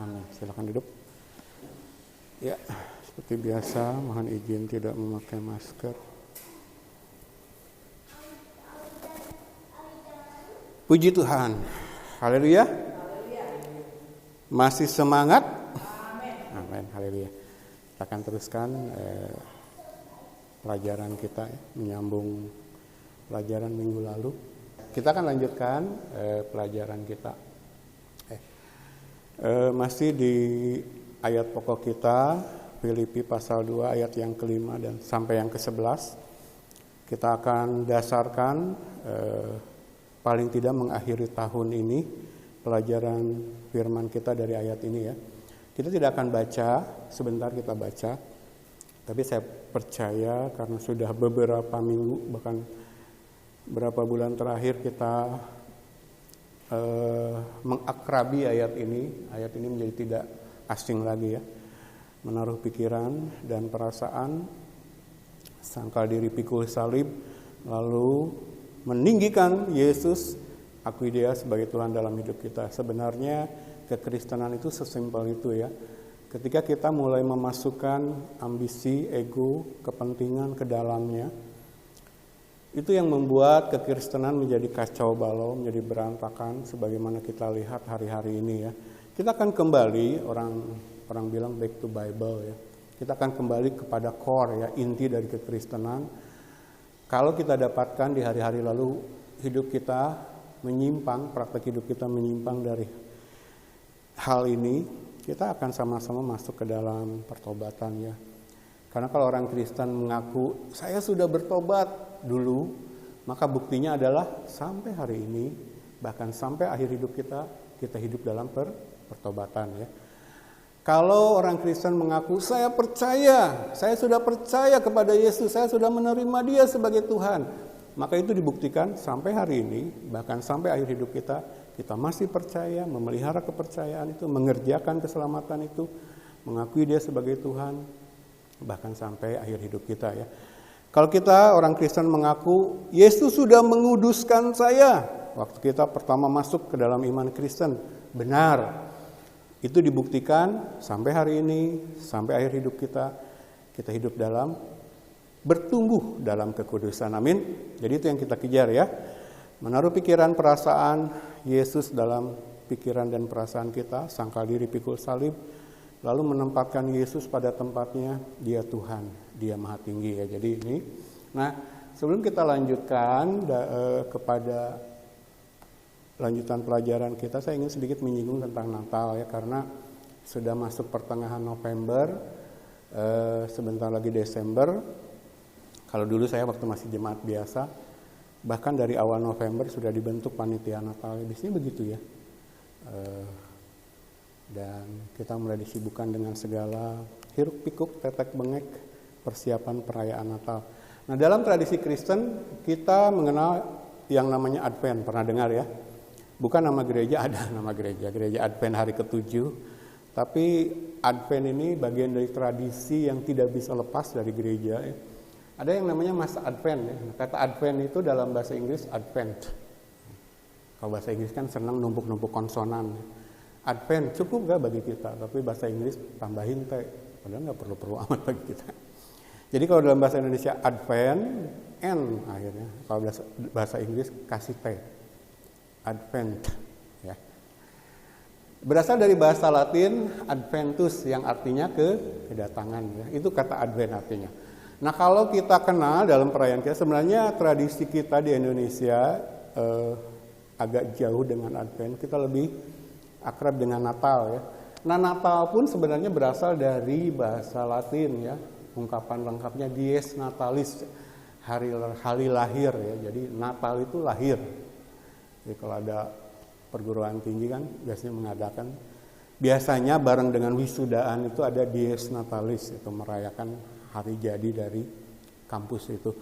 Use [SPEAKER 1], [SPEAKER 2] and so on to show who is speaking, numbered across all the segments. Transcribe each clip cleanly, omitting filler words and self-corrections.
[SPEAKER 1] Amin. Silakan duduk. Ya, seperti biasa, mohon izin tidak memakai masker. Puji Tuhan. Haleluya. Masih semangat? Amin. Haleluya. Kita akan teruskan pelajaran kita, menyambung pelajaran minggu lalu. Kita akan lanjutkan pelajaran kita. Masih di ayat pokok kita, Filipi pasal 2 ayat yang ke-5 dan sampai yang ke-11. Kita akan dasarkan paling tidak mengakhiri tahun ini pelajaran firman kita dari ayat ini ya. Kita tidak akan baca, sebentar kita baca. Tapi saya percaya karena sudah beberapa minggu bahkan berapa bulan terakhir kita mengakrabi ayat ini menjadi tidak asing lagi ya. Menaruh pikiran dan perasaan, sangkal diri pikul salib, lalu meninggikan Yesus, akui Dia sebagai Tuhan dalam hidup kita. Sebenarnya kekristenan itu sesimpel itu ya. Ketika kita mulai memasukkan ambisi, ego, kepentingan ke dalamnya, itu yang membuat kekristenan menjadi kacau balau, menjadi berantakan sebagaimana kita lihat hari-hari ini ya. Kita akan kembali, orang bilang back to Bible ya. Kita akan kembali kepada core ya, inti dari kekristenan. Kalau kita dapatkan di hari-hari lalu hidup kita menyimpang, praktek hidup kita menyimpang dari hal ini, kita akan sama-sama masuk ke dalam pertobatan ya. Karena kalau orang Kristen mengaku saya sudah bertobat dulu, maka buktinya adalah sampai hari ini, bahkan sampai akhir hidup kita hidup dalam pertobatan ya. Kalau orang Kristen mengaku saya percaya, saya sudah percaya kepada Yesus, saya sudah menerima Dia sebagai Tuhan, maka itu dibuktikan sampai hari ini, bahkan sampai akhir hidup kita masih percaya, memelihara kepercayaan itu, mengerjakan keselamatan itu, mengakui Dia sebagai Tuhan, bahkan sampai akhir hidup kita ya. Kalau kita orang Kristen mengaku Yesus sudah menguduskan saya waktu kita pertama masuk ke dalam iman Kristen, benar. Itu dibuktikan sampai hari ini, sampai akhir hidup kita hidup dalam bertumbuh dalam kekudusan. Amin. Jadi itu yang kita kejar ya. Menaruh pikiran perasaan Yesus dalam pikiran dan perasaan kita, sangkal diri pikul salib, lalu menempatkan Yesus pada tempatnya, Dia Tuhan. Dia Maha Tinggi ya. Jadi ini. Nah, sebelum kita lanjutkan kepada lanjutan pelajaran kita, saya ingin sedikit menyinggung tentang Natal ya, karena sudah masuk pertengahan November, sebentar lagi Desember. Kalau dulu saya waktu masih jemaat biasa, bahkan dari awal November sudah dibentuk panitia Natal. Biasanya begitu ya. Dan kita mulai disibukkan dengan segala hiruk pikuk, tetek bengek, persiapan perayaan Natal. Nah, dalam tradisi Kristen kita mengenal yang namanya Advent, pernah dengar ya? Bukan nama gereja, ada nama gereja Advent hari ke-7. Tapi Advent ini bagian dari tradisi yang tidak bisa lepas dari gereja ya. Ada yang namanya masa Advent ya. Kata Advent itu dalam bahasa Inggris Advent. Kalau bahasa Inggris kan senang numpuk-numpuk konsonan. Advent cukup gak bagi kita? Tapi bahasa Inggris tambahin T. Padahal gak perlu-perlu amat bagi kita. Jadi kalau dalam bahasa Indonesia Advent, N akhirnya. Kalau bahasa Inggris kasih T. Advent. Ya. Berasal dari bahasa Latin Adventus yang artinya kedatangan. Ya. Itu kata Advent artinya. Nah kalau kita kenal dalam perayaan kita, sebenarnya tradisi kita di Indonesia agak jauh dengan Advent. Kita lebih akrab dengan Natal ya. Nah Natal pun sebenarnya berasal dari bahasa Latin ya. Ungkapan lengkapnya Dies Natalis, hari lahir ya. Jadi Natal itu lahir. Jadi kalau ada perguruan tinggi kan biasanya mengadakan, biasanya bareng dengan wisudaan itu ada Dies Natalis, itu merayakan hari jadi dari kampus itu.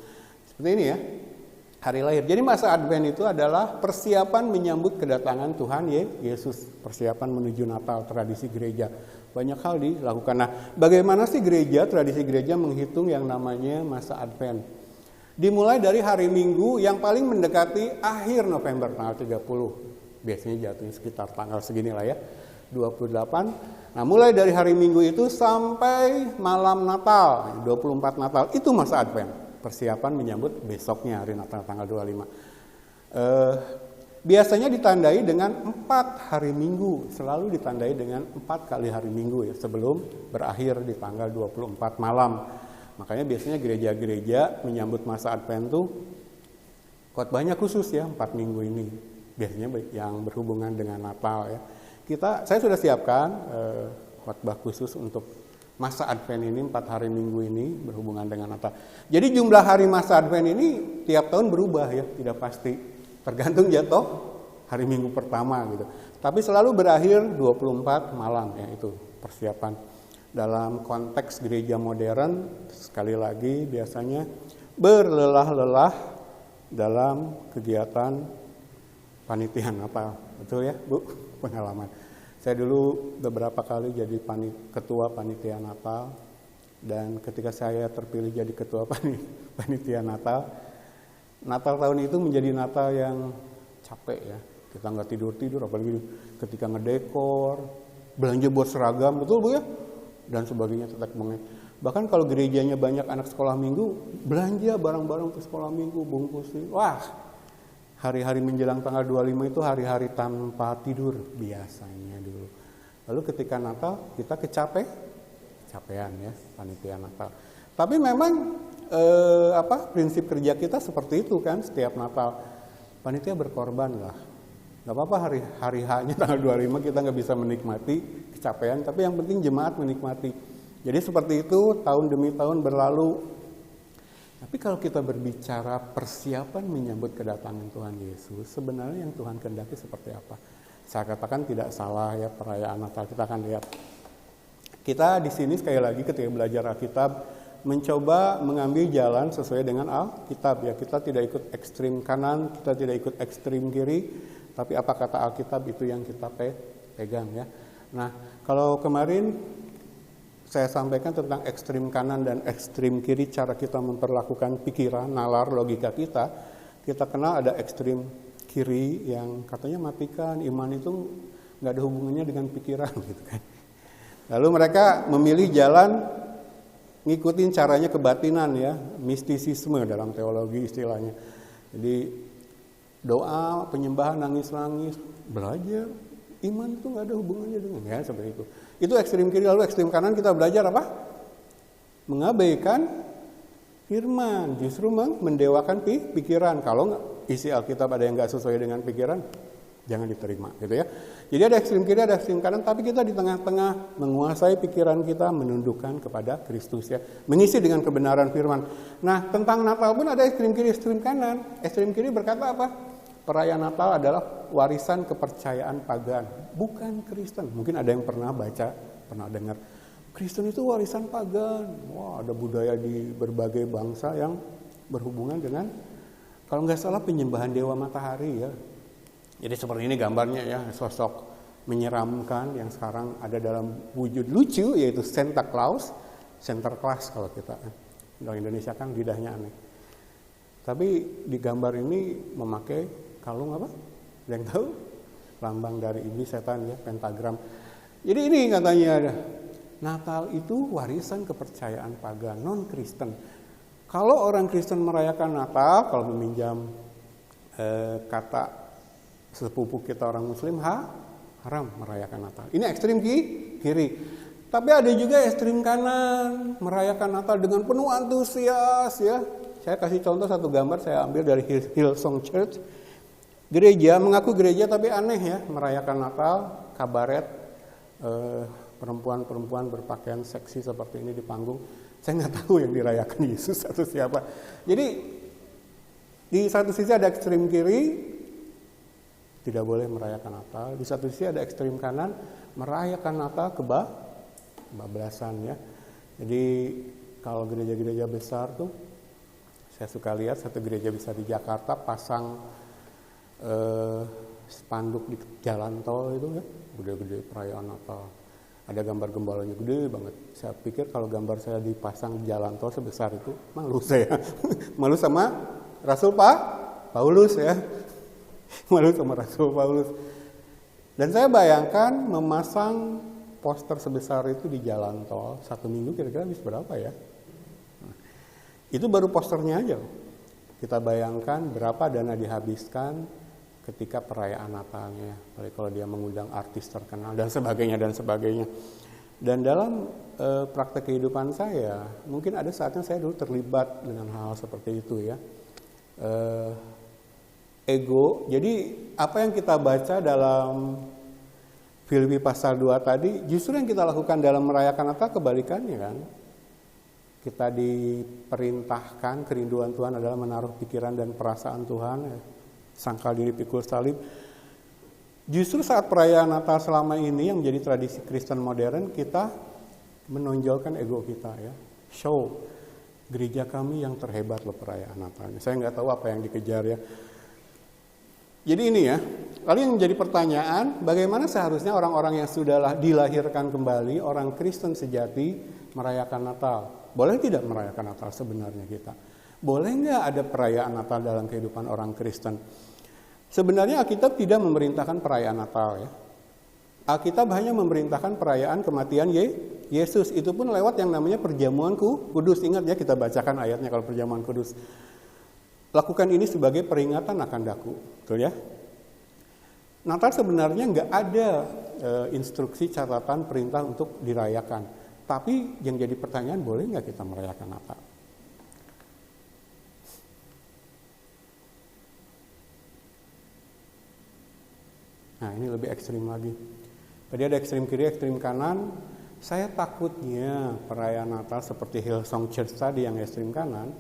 [SPEAKER 1] Seperti ini ya, hari lahir. Jadi masa Advent itu adalah persiapan menyambut kedatangan Tuhan Yesus, persiapan menuju Natal, tradisi gereja. Banyak hal dilakukan. Nah, bagaimana sih tradisi gereja menghitung yang namanya masa Advent? Dimulai dari hari Minggu yang paling mendekati akhir November, tanggal 30. Biasanya jatuhnya sekitar tanggal segini lah ya. 28. Nah, mulai dari hari Minggu itu sampai malam Natal, 24 Natal, itu masa Advent. Persiapan menyambut besoknya hari Natal tanggal 25. Biasanya ditandai dengan 4 hari Minggu, selalu ditandai dengan 4 kali hari Minggu ya, sebelum berakhir di tanggal 24 malam. Makanya biasanya gereja-gereja menyambut masa Advent tuh khotbahnya khusus ya 4 minggu ini. Biasanya yang berhubungan dengan Natal ya. Saya sudah siapkan khotbah khusus untuk masa Advent ini, 4 hari Minggu ini berhubungan dengan Natal. Jadi jumlah hari masa Advent ini tiap tahun berubah ya, tidak pasti. Tergantung jatuh hari Minggu pertama gitu. Tapi selalu berakhir 24 malam ya, itu persiapan. Dalam konteks gereja modern, sekali lagi biasanya berlelah-lelah dalam kegiatan panitia Natal. Betul ya, Bu? Pengalaman. Saya dulu beberapa kali jadi ketua panitia Natal, dan ketika saya terpilih jadi ketua panitia Natal tahun itu menjadi Natal yang capek ya. Kita nggak tidur-tidur, apalagi ketika ngedekor, belanja buat seragam, betul Bu ya? Dan sebagainya, tetek bengek. Bahkan kalau gerejanya banyak anak sekolah minggu, belanja barang-barang untuk sekolah minggu, bungkusin. Wah, hari-hari menjelang tanggal 25 itu hari-hari tanpa tidur biasanya dulu. Lalu ketika Natal kita capean ya panitia Natal. Tapi memang prinsip kerja kita seperti itu kan, setiap Natal panitia berkorban lah. Gak apa-apa hari H-nya tanggal 25 kita nggak bisa menikmati kecapean, tapi yang penting jemaat menikmati. Jadi seperti itu tahun demi tahun berlalu. Tapi kalau kita berbicara persiapan menyambut kedatangan Tuhan Yesus, sebenarnya yang Tuhan kehendaki seperti apa? Saya katakan tidak salah ya, perayaan Natal kita akan lihat. Kita di sini sekali lagi ketika belajar Alkitab mencoba mengambil jalan sesuai dengan Alkitab ya. Kita tidak ikut ekstrim kanan, kita tidak ikut ekstrim kiri, tapi apa kata Alkitab itu yang kita pegang ya. Nah, kalau kemarin saya sampaikan tentang ekstrim kanan dan ekstrim kiri, cara kita memperlakukan pikiran, nalar, logika kita. Kita kenal ada ekstrim kiri yang katanya matikan, iman itu nggak ada hubungannya dengan pikiran gitu kan. Lalu mereka memilih jalan ngikutin caranya kebatinan ya, mistisisme dalam teologi istilahnya. Jadi doa, penyembahan, nangis-nangis, belajar, iman itu nggak ada hubungannya dengan ya, seperti itu. Itu ekstrim kiri. Lalu ekstrim kanan kita belajar apa? Mengabaikan firman, justru mendewakan pikiran. Kalau isi Alkitab ada yang nggak sesuai dengan pikiran, jangan diterima, gitu ya. Jadi ada ekstrim kiri, ada ekstrim kanan, tapi kita di tengah-tengah menguasai pikiran kita, menundukkan kepada Kristus ya, mengisi dengan kebenaran firman. Nah, tentang Natal pun ada ekstrim kiri, ekstrim kanan. Ekstrim kiri berkata apa? Perayaan Natal adalah warisan kepercayaan pagan, bukan Kristen. Mungkin ada yang pernah baca, pernah dengar. Kristen itu warisan pagan. Wah, ada budaya di berbagai bangsa yang berhubungan dengan, kalau nggak salah, penyembahan dewa matahari ya. Jadi seperti ini gambarnya ya, sosok menyeramkan yang sekarang ada dalam wujud lucu, yaitu Santa Claus. Sinterklas kalau kita, orang Indonesia kan lidahnya aneh. Tapi di gambar ini memakai kalung apa? Ada yang tahu? Lambang dari iblis setan ya, pentagram. Jadi ini katanya, Natal itu warisan kepercayaan pagan, non-Kristen. Kalau orang Kristen merayakan Natal, kalau meminjam kata sepupu kita orang Muslim, haram merayakan Natal. Ini ekstrim kiri. Tapi ada juga ekstrim kanan, merayakan Natal dengan penuh antusias ya. Saya kasih contoh satu gambar, saya ambil dari Hillsong Church. Gereja, mengaku gereja tapi aneh ya, merayakan Natal, kabaret, perempuan-perempuan berpakaian seksi seperti ini di panggung. Saya nggak tahu yang dirayakan Yesus atau siapa. Jadi di satu sisi ada ekstrem kiri, tidak boleh merayakan Natal. Di satu sisi ada ekstrem kanan, merayakan Natal kebablasan ya. Jadi kalau gereja-gereja besar tuh, saya suka lihat satu gereja besar di Jakarta pasang spanduk di jalan tol itu ya, gede-gede perayaan Natal. Ada gambar gembalanya gede banget. Saya pikir kalau gambar saya dipasang di jalan tol sebesar itu, malu saya. Malu sama Rasul Paulus ya. Malu sama Rasul Paulus. Dan saya bayangkan memasang poster sebesar itu di jalan tol, 1 minggu kira-kira habis berapa ya? Itu baru posternya aja. Kita bayangkan berapa dana dihabiskan ketika perayaan Natalnya. Apalagi kalau dia mengundang artis terkenal dan sebagainya dan sebagainya. Dan dalam praktek kehidupan saya, mungkin ada saatnya saya dulu terlibat dengan hal seperti itu ya. Ego. Jadi apa yang kita baca dalam Filipi pasal 2 tadi, justru yang kita lakukan dalam merayakan Natal kebalikannya kan. Kita diperintahkan, kerinduan Tuhan adalah menaruh pikiran dan perasaan Tuhan, sangkal diri pikul salib. Justru saat perayaan Natal selama ini yang menjadi tradisi Kristen modern, kita menonjolkan ego kita ya. Show, gereja kami yang terhebat loh perayaan Natalnya. Saya nggak tahu apa yang dikejar ya. Jadi ini ya, lalu yang menjadi pertanyaan, bagaimana seharusnya orang-orang yang sudah dilahirkan kembali, orang Kristen sejati, merayakan Natal? Boleh tidak merayakan Natal sebenarnya kita? Boleh nggak ada perayaan Natal dalam kehidupan orang Kristen? Sebenarnya Alkitab tidak memerintahkan perayaan Natal ya. Alkitab hanya memerintahkan perayaan kematian Yesus. Itu pun lewat yang namanya perjamuan kudus. Ingat ya, kita bacakan ayatnya kalau perjamuan kudus. Lakukan ini sebagai peringatan akan daku. Betul ya? Natal sebenarnya nggak ada instruksi, catatan, perintah untuk dirayakan. Tapi yang jadi pertanyaan, boleh nggak kita merayakan Natal? Nah ini lebih ekstrim lagi. Tadi ada ekstrim kiri, ekstrim kanan. Saya takutnya perayaan Natal seperti Hillsong Church tadi yang ekstrim kanan.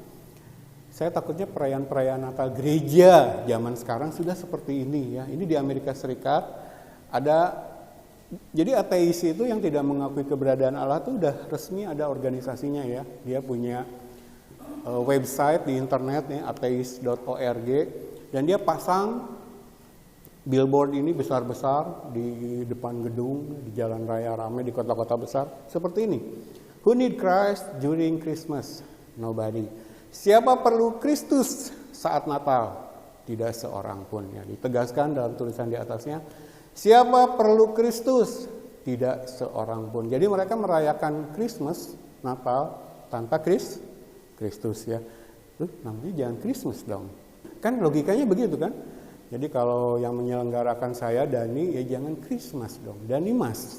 [SPEAKER 1] Saya takutnya perayaan Natal gereja zaman sekarang sudah seperti ini ya. Ini di Amerika Serikat ada, jadi ateis itu yang tidak mengakui keberadaan Allah itu udah resmi ada organisasinya ya. Dia punya website di internet ya, atheist.org, dan dia pasang billboard ini besar-besar di depan gedung, di jalan raya ramai, di kota-kota besar seperti ini. Who need Christ during Christmas? Nobody. Siapa perlu Kristus saat Natal? Tidak seorang pun. Ya, ditegaskan dalam tulisan di atasnya. Siapa perlu Kristus? Tidak seorang pun. Jadi mereka merayakan Christmas, Natal, tanpa Kristus ya. Namanya jangan Christmas dong. Kan logikanya begitu kan? Jadi kalau yang menyelenggarakan saya Dani, ya jangan Christmas dong. Dani Mas.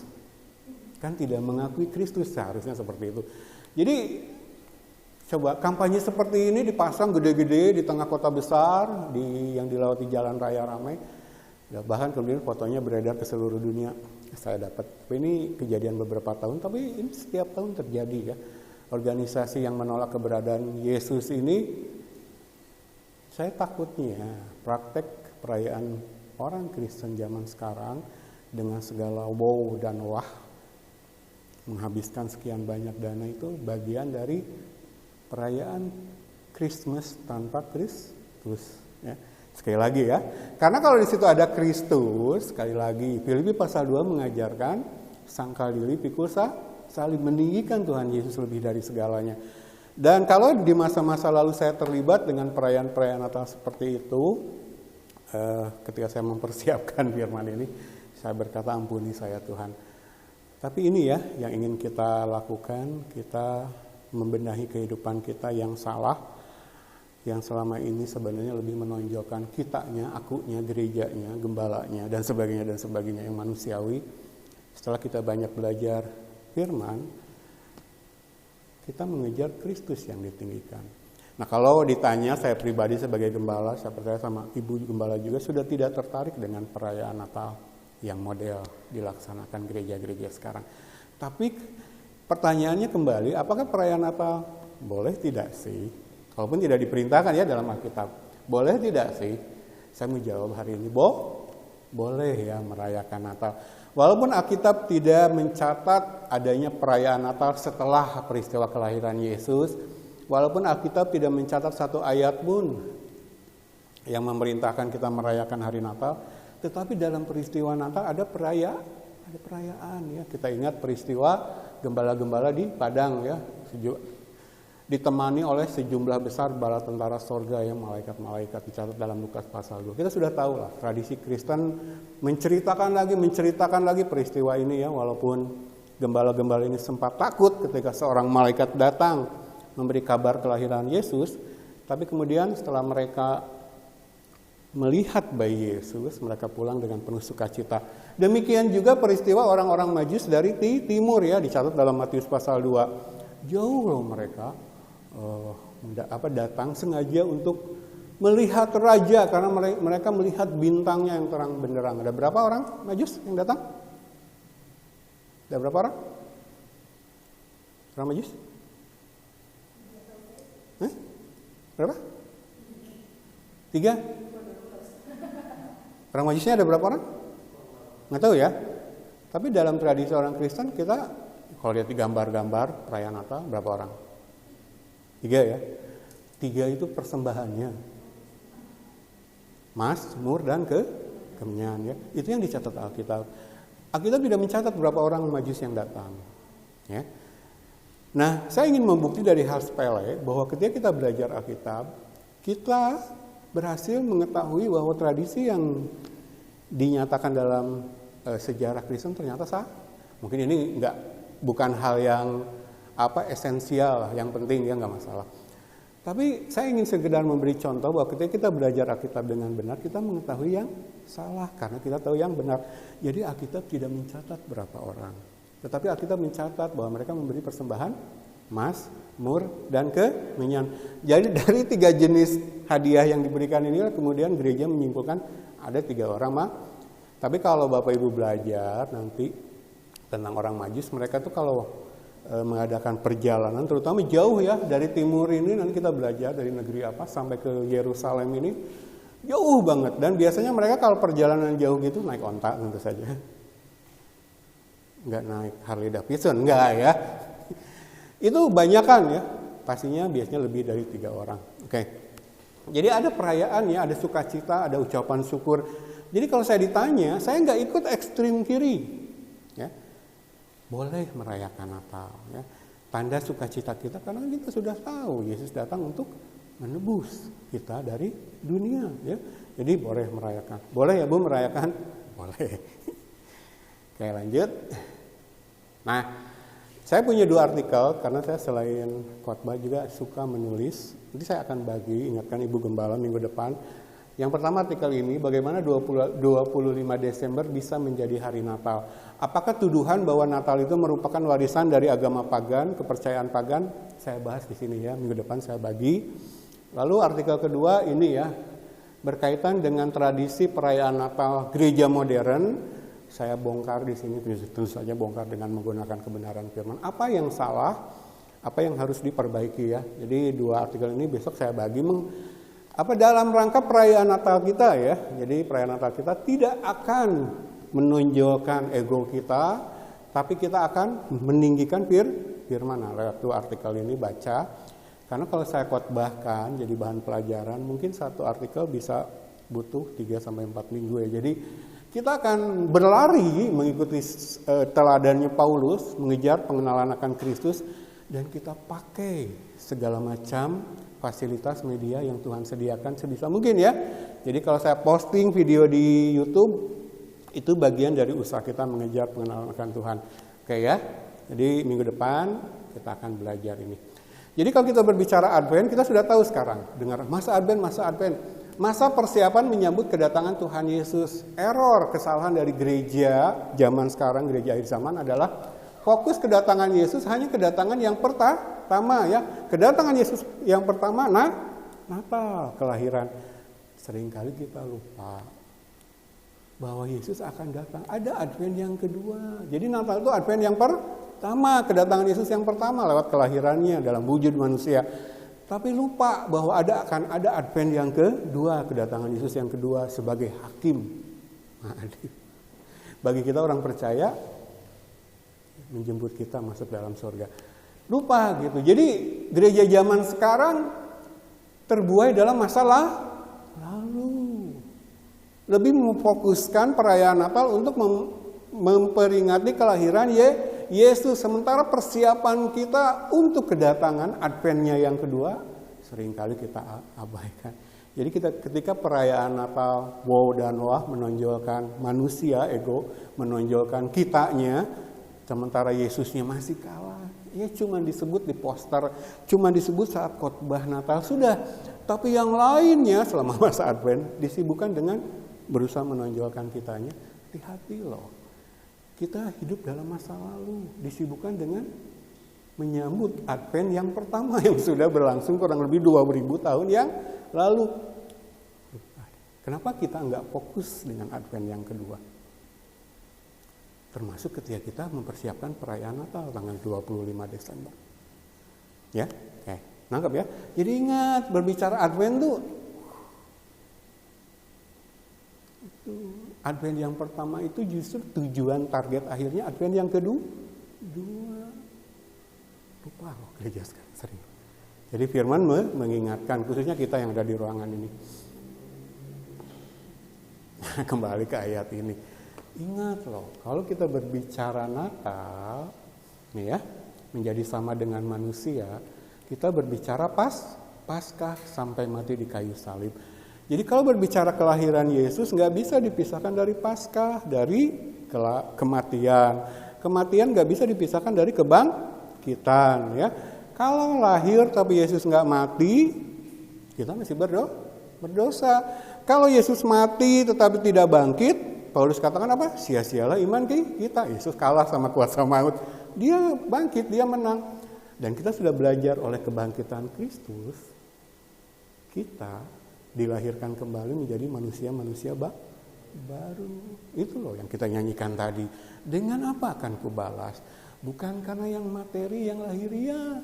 [SPEAKER 1] Kan tidak mengakui Kristus, seharusnya seperti itu. Jadi coba kampanye seperti ini dipasang gede-gede di tengah kota besar, yang dilewati jalan raya ramai. Ya, bahkan kemudian fotonya beredar ke seluruh dunia. Saya dapat. Ini kejadian beberapa tahun, tapi ini setiap tahun terjadi ya. Organisasi yang menolak keberadaan Yesus ini, saya takutnya praktek perayaan orang Kristen zaman sekarang dengan segala wow dan wah, menghabiskan sekian banyak dana itu bagian dari perayaan Christmas tanpa Kristus. Ya. Sekali lagi ya, karena kalau di situ ada Kristus, sekali lagi Filipi pasal 2 mengajarkan sangkal diri pikul salib, meninggikan Tuhan Yesus lebih dari segalanya. Dan kalau di masa-masa lalu saya terlibat dengan perayaan-perayaan Natal seperti itu, ketika saya mempersiapkan firman ini, saya berkata ampuni saya Tuhan. Tapi ini ya yang ingin kita lakukan, kita membenahi kehidupan kita yang salah, yang selama ini sebenarnya lebih menonjolkan kitanya, akunya, gerejanya, gembalanya, dan sebagainya yang manusiawi. Setelah kita banyak belajar firman, kita mengejar Kristus yang ditinggikan. Nah kalau ditanya, saya pribadi sebagai gembala, saya percaya sama ibu gembala juga sudah tidak tertarik dengan perayaan Natal yang model dilaksanakan gereja-gereja sekarang. Tapi pertanyaannya kembali, apakah perayaan Natal boleh tidak sih? Walaupun tidak diperintahkan ya dalam Alkitab. Boleh tidak sih? Saya mau jawab hari ini, boleh ya merayakan Natal. Walaupun Alkitab tidak mencatat adanya perayaan Natal setelah peristiwa kelahiran Yesus, walaupun Alkitab tidak mencatat satu ayat pun yang memerintahkan kita merayakan hari Natal, tetapi dalam peristiwa Natal ada perayaan ya. Kita ingat peristiwa gembala-gembala di padang ya. ditemani oleh sejumlah besar bala tentara sorga yang malaikat-malaikat, dicatat dalam Lukas pasal 2. Kita sudah tahu lah, tradisi Kristen menceritakan lagi peristiwa ini ya, walaupun gembala-gembala ini sempat takut ketika seorang malaikat datang memberi kabar kelahiran Yesus, tapi kemudian setelah mereka melihat bayi Yesus, mereka pulang dengan penuh sukacita. Demikian juga peristiwa orang-orang Majus dari timur ya, dicatat dalam Matius pasal 2. Jauh loh mereka datang sengaja untuk melihat raja, karena mereka melihat bintangnya yang terang benderang. Ada berapa orang Majus yang datang? Ada berapa orang? Orang Majus? Berapa? 3? Orang Majusnya ada berapa orang? Nggak tahu ya. Tapi dalam tradisi orang Kristen kita kalau lihat di gambar-gambar perayaan Natal berapa orang? 3 ya. 3 itu persembahannya. Mazmur dan kemenyan ya. Itu yang dicatat Alkitab. Alkitab tidak mencatat berapa orang Majus yang datang. Ya. Nah, saya ingin membukti dari hal sepele bahwa ketika kita belajar Alkitab, kita berhasil mengetahui bahwa tradisi yang dinyatakan dalam sejarah Kristen ternyata sah. Mungkin ini bukan hal yang esensial, yang penting ya, nggak masalah. Tapi saya ingin sekedar memberi contoh bahwa ketika kita belajar Alkitab dengan benar, kita mengetahui yang salah karena kita tahu yang benar. Jadi Alkitab tidak mencatat berapa orang, tetapi Alkitab mencatat bahwa mereka memberi persembahan Mazmur dan kemenyan. Jadi dari 3 jenis hadiah yang diberikan inilah kemudian gereja menyimpulkan ada 3 orang Tapi kalau Bapak Ibu belajar nanti tentang orang Majus, mereka tuh kalau mengadakan perjalanan terutama jauh ya, dari timur ini nanti kita belajar dari negeri apa sampai ke Yerusalem ini jauh banget, dan biasanya mereka kalau perjalanan jauh gitu naik onta tentu saja. Enggak naik Harley Davidson, enggak ya. Itu banyakan ya, pastinya biasanya lebih dari 3 orang. Oke. Jadi ada perayaan ya, ada sukacita, ada ucapan syukur. Jadi kalau saya ditanya, saya nggak ikut ekstrim kiri. Ya. Boleh merayakan Natal. Ya. Tanda sukacita kita karena kita sudah tahu Yesus datang untuk menebus kita dari dunia. Ya. Jadi boleh merayakan. Boleh ya Bu merayakan? Boleh. Oke lanjut. Nah, saya punya 2 artikel karena saya selain khotbah juga suka menulis. Nanti saya akan bagi, ingatkan Ibu Gembala minggu depan. Yang pertama artikel ini, bagaimana 25 Desember bisa menjadi hari Natal. Apakah tuduhan bahwa Natal itu merupakan warisan dari agama pagan, kepercayaan pagan? Saya bahas di sini ya, minggu depan saya bagi. Lalu artikel kedua ini ya, berkaitan dengan tradisi perayaan Natal gereja modern. Saya bongkar di sini, tentu saja bongkar dengan menggunakan kebenaran firman. Apa yang salah, apa yang harus diperbaiki ya. Jadi 2 artikel ini besok saya bagi dalam rangka perayaan Natal kita ya. Jadi perayaan Natal kita tidak akan menonjolkan ego kita, tapi kita akan meninggikan firman. Nah, lewat 2 artikel ini baca. Karena kalau saya khotbahkan jadi bahan pelajaran, mungkin 1 artikel bisa butuh 3-4 minggu ya. Jadi kita akan berlari mengikuti teladannya Paulus, mengejar pengenalan akan Kristus, dan kita pakai segala macam fasilitas media yang Tuhan sediakan sebisa mungkin ya. Jadi kalau saya posting video di YouTube, itu bagian dari usaha kita mengejar pengenalan akan Tuhan. Oke ya, jadi minggu depan kita akan belajar ini. Jadi kalau kita berbicara Advent, kita sudah tahu sekarang, dengar masa Advent. Masa persiapan menyambut kedatangan Tuhan Yesus. Error, kesalahan dari gereja zaman sekarang, gereja akhir zaman adalah fokus kedatangan Yesus hanya kedatangan yang pertama ya. Kedatangan Yesus yang pertama Natal, kelahiran. Seringkali kita lupa bahwa Yesus akan datang. Ada Advent yang kedua. Jadi Natal itu Advent yang pertama, kedatangan Yesus yang pertama lewat kelahirannya dalam wujud manusia. Tapi lupa bahwa akan ada Advent yang kedua, kedatangan Yesus yang kedua sebagai hakim. Bagi kita orang percaya, menjemput kita masuk dalam surga. Lupa gitu. Jadi gereja zaman sekarang terbuai dalam masalah lalu. Lebih memfokuskan perayaan Natal untuk memperingati kelahiran Yesus. Sementara persiapan kita untuk kedatangan Advent-nya yang kedua seringkali kita abaikan. Jadi ketika perayaan Natal wow dan wah menonjolkan manusia, ego, menonjolkan kitanya, sementara Yesusnya masih kalah. Ya cuma disebut di poster, cuma disebut saat khotbah Natal, sudah. Tapi yang lainnya selama masa Advent disibukkan dengan berusaha menonjolkan kitanya. Hati-hati loh, kita hidup dalam masa lalu, disibukkan dengan menyambut Advent yang pertama yang sudah berlangsung kurang lebih 2000 tahun yang lalu. Kenapa kita nggak fokus dengan Advent yang kedua? Termasuk ketika kita mempersiapkan perayaan Natal tanggal 25 Desember. Ya, oke, nangkap ya. Jadi ingat, berbicara Advent tuh Advent yang pertama itu justru tujuan target akhirnya Advent yang kedua. Lupa loh gereja sekarang sering. Jadi firman mengingatkan, khususnya kita yang ada di ruangan ini. Kembali ke ayat ini. Ingat loh, kalau kita berbicara Natal, nih ya, menjadi sama dengan manusia, kita berbicara Paskah sampai mati di kayu salib. Jadi kalau berbicara kelahiran Yesus nggak bisa dipisahkan dari Paskah, dari kematian. Kematian nggak bisa dipisahkan dari kebangkitan, ya. Kalau lahir tapi Yesus nggak mati, kita masih berdosa. Kalau Yesus mati tetapi tidak bangkit, Paulus katakan apa? Sia-sialah iman kita. Yesus kalah sama kuasa maut. Dia bangkit, dia menang. Dan kita sudah belajar oleh kebangkitan Kristus, kita dilahirkan kembali menjadi manusia-manusia baru. Itu loh yang kita nyanyikan tadi. Dengan apa akan kubalas? Bukan karena yang materi, yang lahiriah.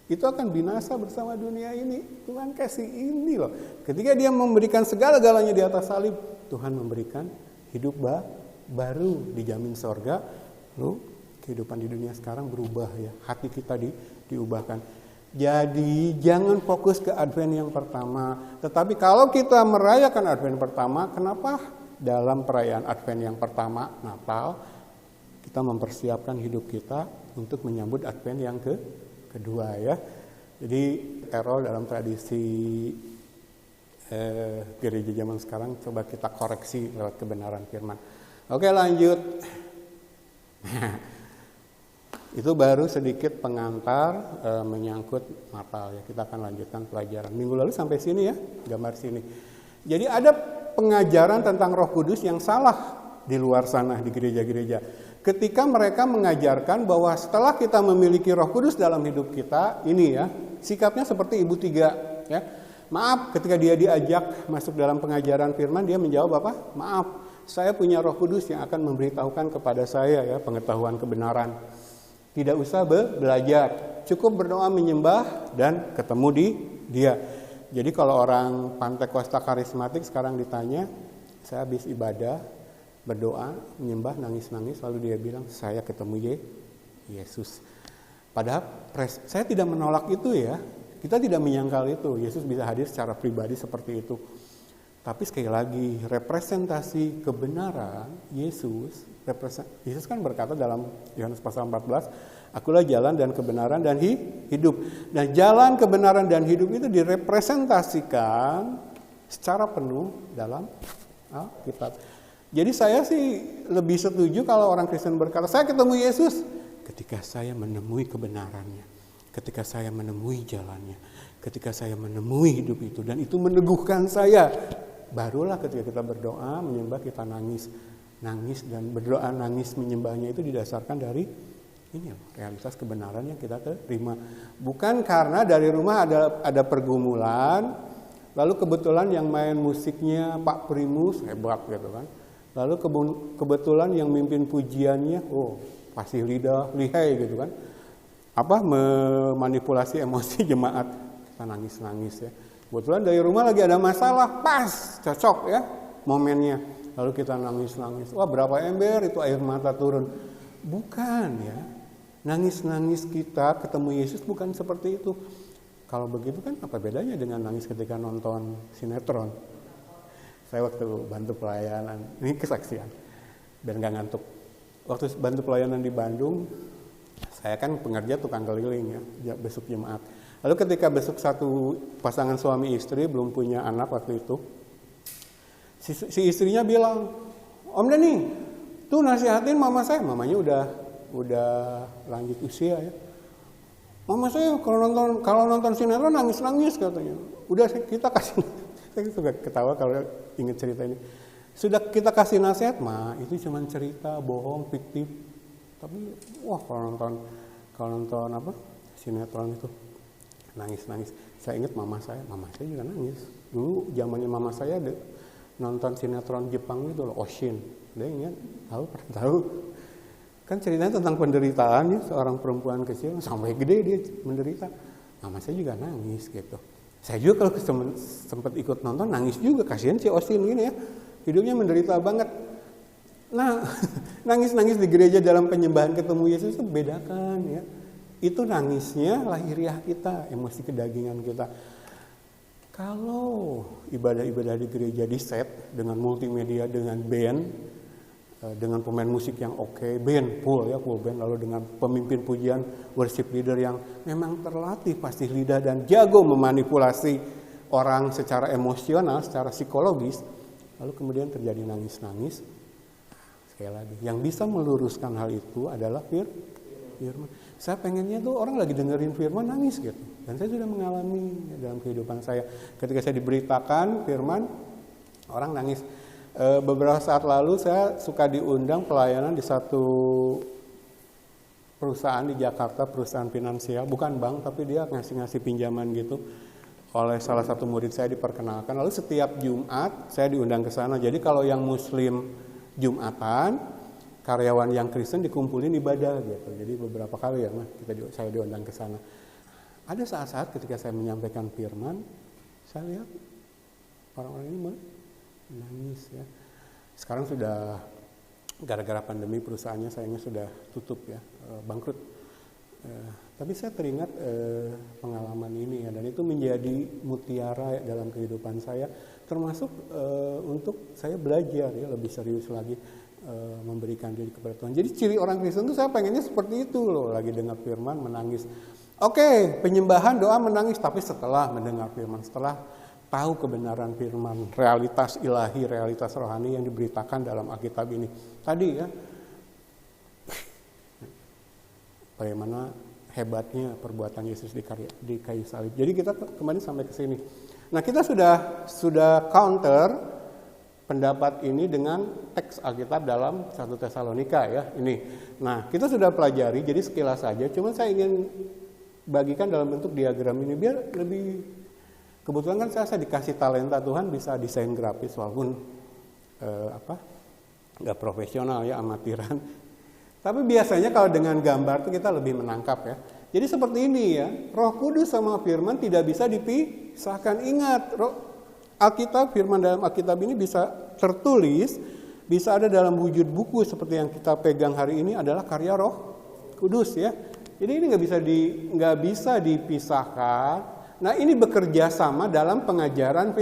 [SPEAKER 1] Itu akan binasa bersama dunia ini. Tuhan kasih ini loh. Ketika dia memberikan segala-galanya di atas salib, Tuhan memberikan hidup baru, dijamin sorga. Lalu kehidupan di dunia sekarang berubah ya. Hati kita diubahkan. Jadi jangan fokus ke Advent yang pertama. Tetapi kalau kita merayakan Advent pertama, kenapa dalam perayaan Advent yang pertama, Natal, kita mempersiapkan hidup kita untuk menyambut Advent yang kedua ya. Jadi Errol dalam tradisi gereja zaman sekarang coba kita koreksi lewat kebenaran firman. Oke, lanjut. Itu baru sedikit pengantar menyangkut Natal ya. Kita akan lanjutkan pelajaran. Minggu lalu sampai sini ya, gambar sini. Jadi ada pengajaran tentang Roh Kudus yang salah di luar sana di gereja-gereja. Ketika mereka mengajarkan bahwa setelah kita memiliki Roh Kudus dalam hidup kita, ini ya, sikapnya seperti ibu tiga ya. Maaf, ketika dia diajak masuk dalam pengajaran firman, dia menjawab apa? Maaf, saya punya Roh Kudus yang akan memberitahukan kepada saya ya pengetahuan kebenaran. Tidak usah belajar, cukup berdoa menyembah dan ketemu di dia. Jadi kalau orang Pantekosta karismatik sekarang ditanya, saya habis ibadah, berdoa, menyembah, nangis-nangis, lalu dia bilang, saya ketemu Yesus. Padahal saya tidak menolak itu ya, kita tidak menyangkal itu, Yesus bisa hadir secara pribadi seperti itu. Tapi sekali lagi, representasi kebenaran Yesus kan berkata dalam Yohanes pasal 14, akulah jalan dan kebenaran dan hidup. Nah, jalan, kebenaran, dan hidup itu direpresentasikan secara penuh dalam Alkitab. Jadi saya sih lebih setuju kalau orang Kristen berkata, saya ketemu Yesus ketika saya menemui kebenarannya, ketika saya menemui jalannya, ketika saya menemui hidup itu, dan itu meneguhkan saya. Barulah ketika kita berdoa, menyembah, kita nangis dan berdoa, nangis, menyembahnya itu didasarkan dari ini realitas kebenaran yang kita terima. Bukan karena dari rumah ada pergumulan, lalu kebetulan yang main musiknya Pak Primus hebat gitu kan. Lalu kebetulan yang mimpin pujiannya, fasih lidah, lihai gitu kan. Memanipulasi emosi jemaat, kita nangis ya. Kebetulan dari rumah lagi ada masalah, pas, cocok ya momennya. Lalu kita nangis-nangis. Wah, berapa ember itu air mata turun. Bukan ya. Nangis-nangis kita ketemu Yesus bukan seperti itu. Kalau begitu kan apa bedanya dengan nangis ketika nonton sinetron? Saya waktu bantu pelayanan, ini kesaksian, dan gak ngantuk. waktu bantu pelayanan di Bandung, saya kan pengerja tukang keliling ya besok Jumat. Lalu ketika besok satu pasangan suami istri belum punya anak waktu itu, si istrinya bilang, Om Dani, tuh nasihatin mama saya. Mamanya udah lanjut usia ya. Mama saya kalau nonton sinetron nangis katanya. Udah kita kasih, saya suka ketawa kalau ingat cerita ini. Sudah kita kasih nasihat, itu cuma cerita bohong fiktif. Tapi wah kalau nonton apa sinetron itu nangis. Saya ingat mama saya juga nangis. Dulu zamannya mama saya nonton sinetron Jepang itu loh, Oshin. Dia ingat, tahu. Kan ceritanya tentang penderitaan ya, seorang perempuan kecil sampai gede dia menderita. Mama saya juga nangis gitu. Saya juga kalau sempat ikut nonton nangis juga, kasihan si Oshin gini ya. Hidupnya menderita banget. Nah, nangis-nangis di gereja dalam penyembahan ketemu Yesus itu bedakan ya. Itu nangisnya lahiriah kita, emosi kedagingan kita. Kalau ibadah-ibadah di gereja di set dengan multimedia, dengan band, dengan pemain musik yang oke, band full band, lalu dengan pemimpin pujian, worship leader yang memang terlatih fasih lidah dan jago memanipulasi orang secara emosional, secara psikologis, lalu kemudian terjadi nangis-nangis. Sekali lagi, yang bisa meluruskan hal itu adalah firman. Saya pengennya tuh orang lagi dengerin firman nangis gitu. Dan saya sudah mengalami dalam kehidupan saya. Ketika saya diberitakan firman, orang nangis. Beberapa saat lalu saya suka diundang pelayanan di satu perusahaan di Jakarta, perusahaan finansial, bukan bank tapi dia ngasih pinjaman gitu. Oleh salah satu murid saya diperkenalkan. Lalu setiap Jumat saya diundang ke sana. Jadi kalau yang Muslim Jumatan, karyawan yang Kristen dikumpulin ibadah gitu. Jadi beberapa kali ya, saya diundang ke sana. Ada saat-saat ketika saya menyampaikan firman, saya lihat orang-orang ini menangis ya. Sekarang sudah gara-gara pandemi perusahaannya sayangnya sudah tutup ya, bangkrut. Tapi saya teringat pengalaman ini ya, dan itu menjadi mutiara dalam kehidupan saya, termasuk untuk saya belajar ya lebih serius lagi memberikan diri kepada Tuhan. Jadi ciri orang Kristen itu saya pengennya seperti itu loh, lagi dengar firman menangis. Oke, penyembahan doa menangis, tapi setelah mendengar firman, setelah tahu kebenaran firman, realitas ilahi, realitas rohani yang diberitakan dalam Alkitab ini. Tadi ya, bagaimana hebatnya perbuatan Yesus di kayu salib. Jadi kita kembali sampai ke sini. Nah, kita sudah counter pendapat ini dengan teks Alkitab dalam 1 Tesalonika ya. Ini. Nah, kita sudah pelajari, jadi sekilas saja. Cuma saya ingin bagikan dalam bentuk diagram ini biar lebih. Kebetulan kan saya dikasih talenta Tuhan bisa desain grafis walaupun nggak profesional ya, amatiran. Tapi biasanya kalau dengan gambar itu kita lebih menangkap ya. Jadi seperti ini ya, Roh Kudus sama firman tidak bisa dipisahkan. Ingat, Alkitab, firman dalam Alkitab ini bisa tertulis, bisa ada dalam wujud buku seperti yang kita pegang hari ini adalah karya Roh Kudus ya. Jadi ini nggak bisa dipisahkan. Nah, ini bekerja sama dalam pengajaran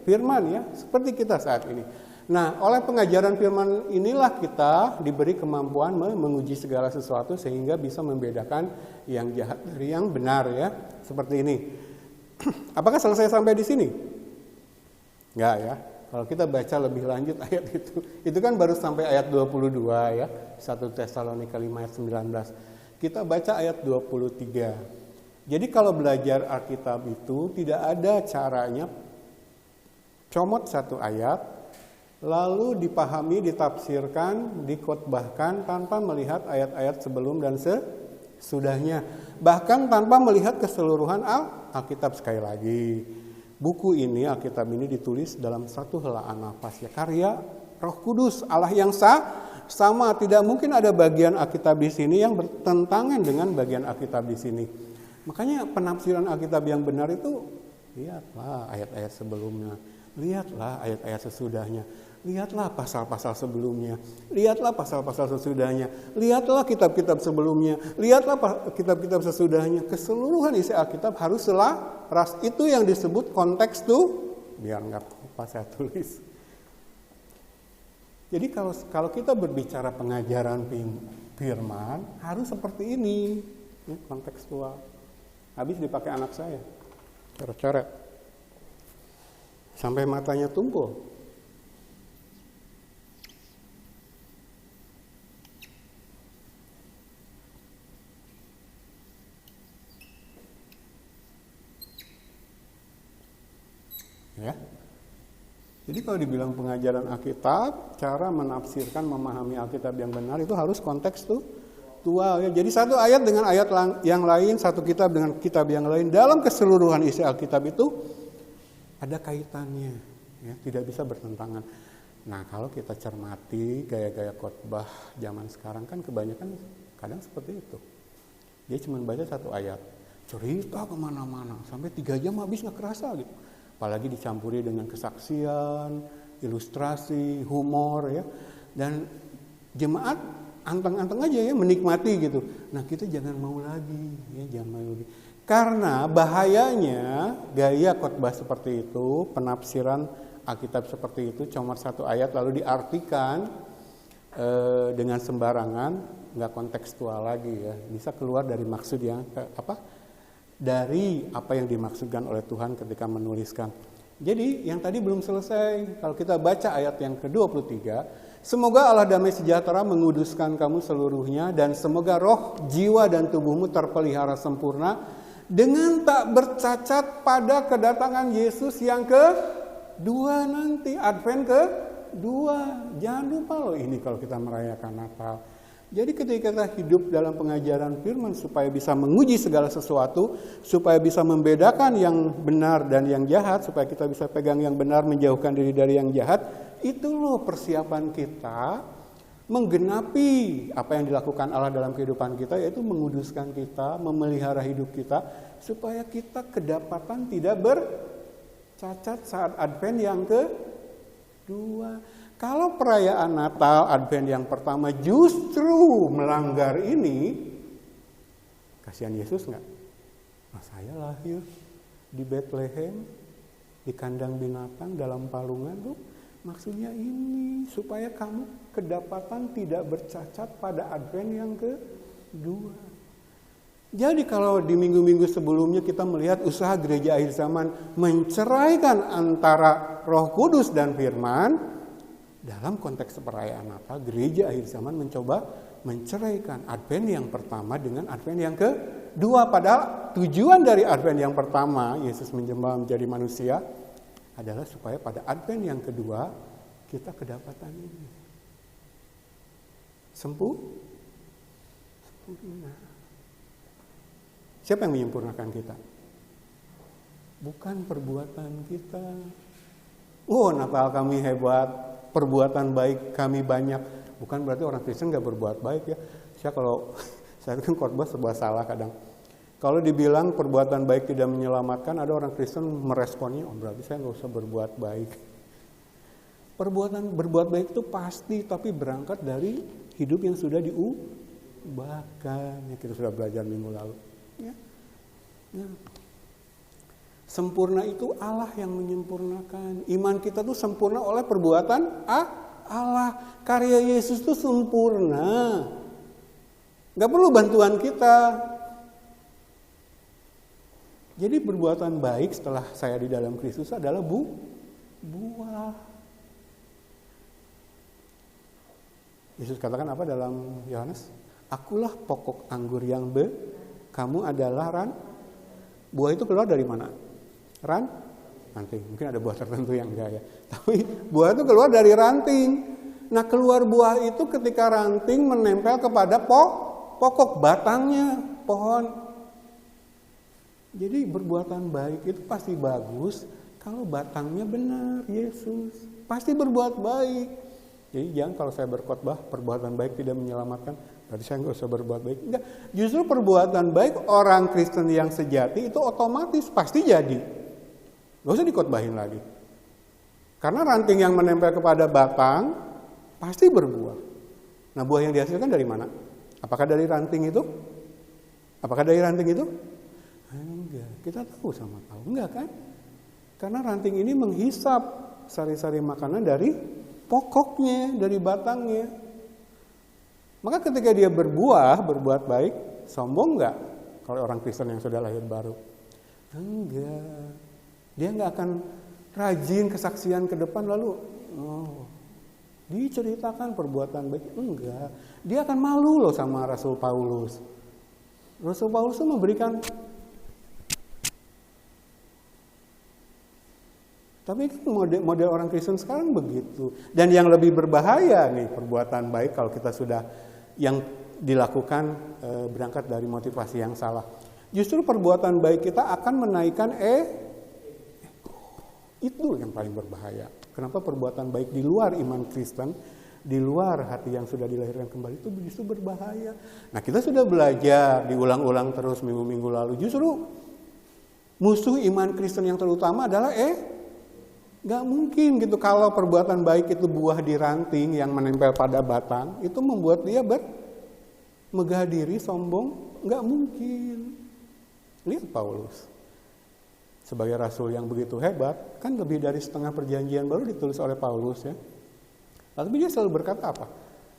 [SPEAKER 1] firman ya, seperti kita saat ini. Nah, oleh pengajaran firman inilah kita diberi kemampuan menguji segala sesuatu sehingga bisa membedakan yang jahat dari yang benar ya, seperti ini. Apakah selesai sampai di sini? Enggak ya. Kalau kita baca lebih lanjut ayat itu kan baru sampai ayat 22 ya, 1 Tesalonika 5 ayat 19. Kita baca ayat 23. Jadi kalau belajar Alkitab itu tidak ada caranya comot satu ayat, lalu dipahami, ditafsirkan, dikotbahkan tanpa melihat ayat-ayat sebelum dan sesudahnya. Bahkan tanpa melihat keseluruhan Alkitab. Sekali lagi, buku ini, Alkitab ini ditulis dalam satu helaan nafas ya, karya Roh Kudus, Allah yang sama. Tidak mungkin ada bagian Alkitab di sini yang bertentangan dengan bagian Alkitab di sini. Makanya penafsiran Alkitab yang benar itu, lihatlah ayat-ayat sebelumnya, lihatlah ayat-ayat sesudahnya, lihatlah pasal-pasal sebelumnya, lihatlah pasal-pasal sesudahnya, lihatlah kitab-kitab sebelumnya, lihatlah kitab-kitab sesudahnya. Keseluruhan isi Alkitab harus selaras. Itu yang disebut konteks tuh, biar nggak lupa saya tulis. Jadi kalau kita berbicara pengajaran firman harus seperti ini, ya, kontekstual. Habis dipakai anak saya, coret-coret sampai matanya tumpul. Ya. Jadi kalau dibilang pengajaran Alkitab, cara menafsirkan, memahami Alkitab yang benar itu harus kontekstual. Ya. Jadi satu ayat dengan ayat yang lain, satu kitab dengan kitab yang lain, dalam keseluruhan isi Alkitab itu ada kaitannya, ya, tidak bisa bertentangan. Nah, kalau kita cermati gaya-gaya khotbah zaman sekarang kan kebanyakan kadang seperti itu. Dia cuma baca satu ayat, cerita kemana-mana, sampai 3 jam habis nggak kerasa gitu. Apalagi dicampuri dengan kesaksian, ilustrasi, humor, ya. Dan jemaat anteng-anteng aja ya menikmati gitu. Nah, kita jangan mau lagi, ya, jangan mau lagi. Karena bahayanya gaya khotbah seperti itu, penafsiran Alkitab seperti itu, cuma satu ayat lalu diartikan dengan sembarangan, nggak kontekstual lagi ya. Bisa keluar dari maksud yang dari apa yang dimaksudkan oleh Tuhan ketika menuliskan. Jadi yang tadi belum selesai. Kalau kita baca ayat yang ke-23, semoga Allah damai sejahtera menguduskan kamu seluruhnya, dan semoga roh, jiwa, dan tubuhmu terpelihara sempurna dengan tak bercacat pada kedatangan Yesus yang kedua nanti, Advent kedua. Jangan lupa loh ini kalau kita merayakan Natal. Jadi ketika kita hidup dalam pengajaran firman supaya bisa menguji segala sesuatu, supaya bisa membedakan yang benar dan yang jahat, supaya kita bisa pegang yang benar, menjauhkan diri dari yang jahat, itu loh persiapan kita menggenapi apa yang dilakukan Allah dalam kehidupan kita, yaitu menguduskan kita, memelihara hidup kita, supaya kita kedapatan tidak bercacat saat Advent yang kedua. Kalau perayaan Natal, Advent yang pertama justru melanggar ini, kasihan Yesus nggak? Nah, saya lahir di Bethlehem, di kandang binatang, dalam palungan tuh, maksudnya ini supaya kamu kedapatan tidak bercacat pada Advent yang kedua. Jadi kalau di minggu-minggu sebelumnya kita melihat usaha gereja akhir zaman menceraikan antara Roh Kudus dan Firman, dalam konteks perayaan Natal, gereja akhir zaman mencoba menceraikan Advent yang pertama dengan Advent yang kedua. Padahal tujuan dari Advent yang pertama, Yesus menjelma menjadi manusia, adalah supaya pada Advent yang kedua kita kedapatan ini. Sempurna. Siapa yang menyempurnakan kita? Bukan perbuatan kita. Oh, Natal kami hebat, perbuatan baik kami banyak. Bukan berarti orang Kristen gak berbuat baik ya. Saya kan khotbah serba salah kadang. Kalau dibilang perbuatan baik tidak menyelamatkan, ada orang Kristen meresponnya, oh berarti saya gak usah berbuat baik. Berbuat baik itu pasti, tapi berangkat dari hidup yang sudah diubahkan. Ya, kita sudah belajar minggu lalu. Ya. Sempurna itu Allah yang menyempurnakan. Iman kita tuh sempurna oleh perbuatan Allah. Karya Yesus tuh sempurna. Gak perlu bantuan kita. Jadi perbuatan baik setelah saya di dalam Kristus adalah buah. Yesus katakan apa dalam Yohanes? Akulah pokok anggur yang kamu adalah buah itu keluar dari mana? Ranting. Mungkin ada buah tertentu yang enggak ya. Tapi buah itu keluar dari ranting. Nah, keluar buah itu ketika ranting menempel kepada pokok batangnya pohon. Jadi perbuatan baik itu pasti bagus kalau batangnya benar, Yesus. Pasti berbuat baik. Jadi jangan kalau saya berkhotbah perbuatan baik tidak menyelamatkan, berarti saya nggak usah berbuat baik. Enggak, justru perbuatan baik orang Kristen yang sejati itu otomatis pasti jadi. Gak usah dikhotbahin lagi. Karena ranting yang menempel kepada batang pasti berbuah. Nah, buah yang dihasilkan dari mana? Apakah dari ranting itu? Enggak, kita tahu sama tahu. Enggak kan? Karena ranting ini menghisap sari-sari makanan dari pokoknya, dari batangnya. Maka ketika dia berbuat baik, sombong nggak kalau orang Kristen yang sudah lahir baru? Enggak. Dia nggak akan rajin kesaksian ke depan lalu diceritakan perbuatan baik. Enggak. Dia akan malu loh sama Rasul Paulus. Rasul Paulus itu memberikan, tapi kan model orang Kristen sekarang begitu. Dan yang lebih berbahaya nih perbuatan baik kalau kita sudah yang dilakukan berangkat dari motivasi yang salah. Justru perbuatan baik kita akan menaikkan itu yang paling berbahaya. Kenapa perbuatan baik di luar iman Kristen, di luar hati yang sudah dilahirkan kembali itu justru berbahaya. Nah, kita sudah belajar diulang-ulang terus minggu-minggu lalu. Justru musuh iman Kristen yang terutama adalah gak mungkin gitu kalau perbuatan baik itu buah di ranting yang menempel pada batang, itu membuat dia megah diri, sombong. Gak mungkin. Lihat Paulus. Sebagai rasul yang begitu hebat, kan lebih dari setengah perjanjian baru ditulis oleh Paulus ya. Tapi dia selalu berkata apa?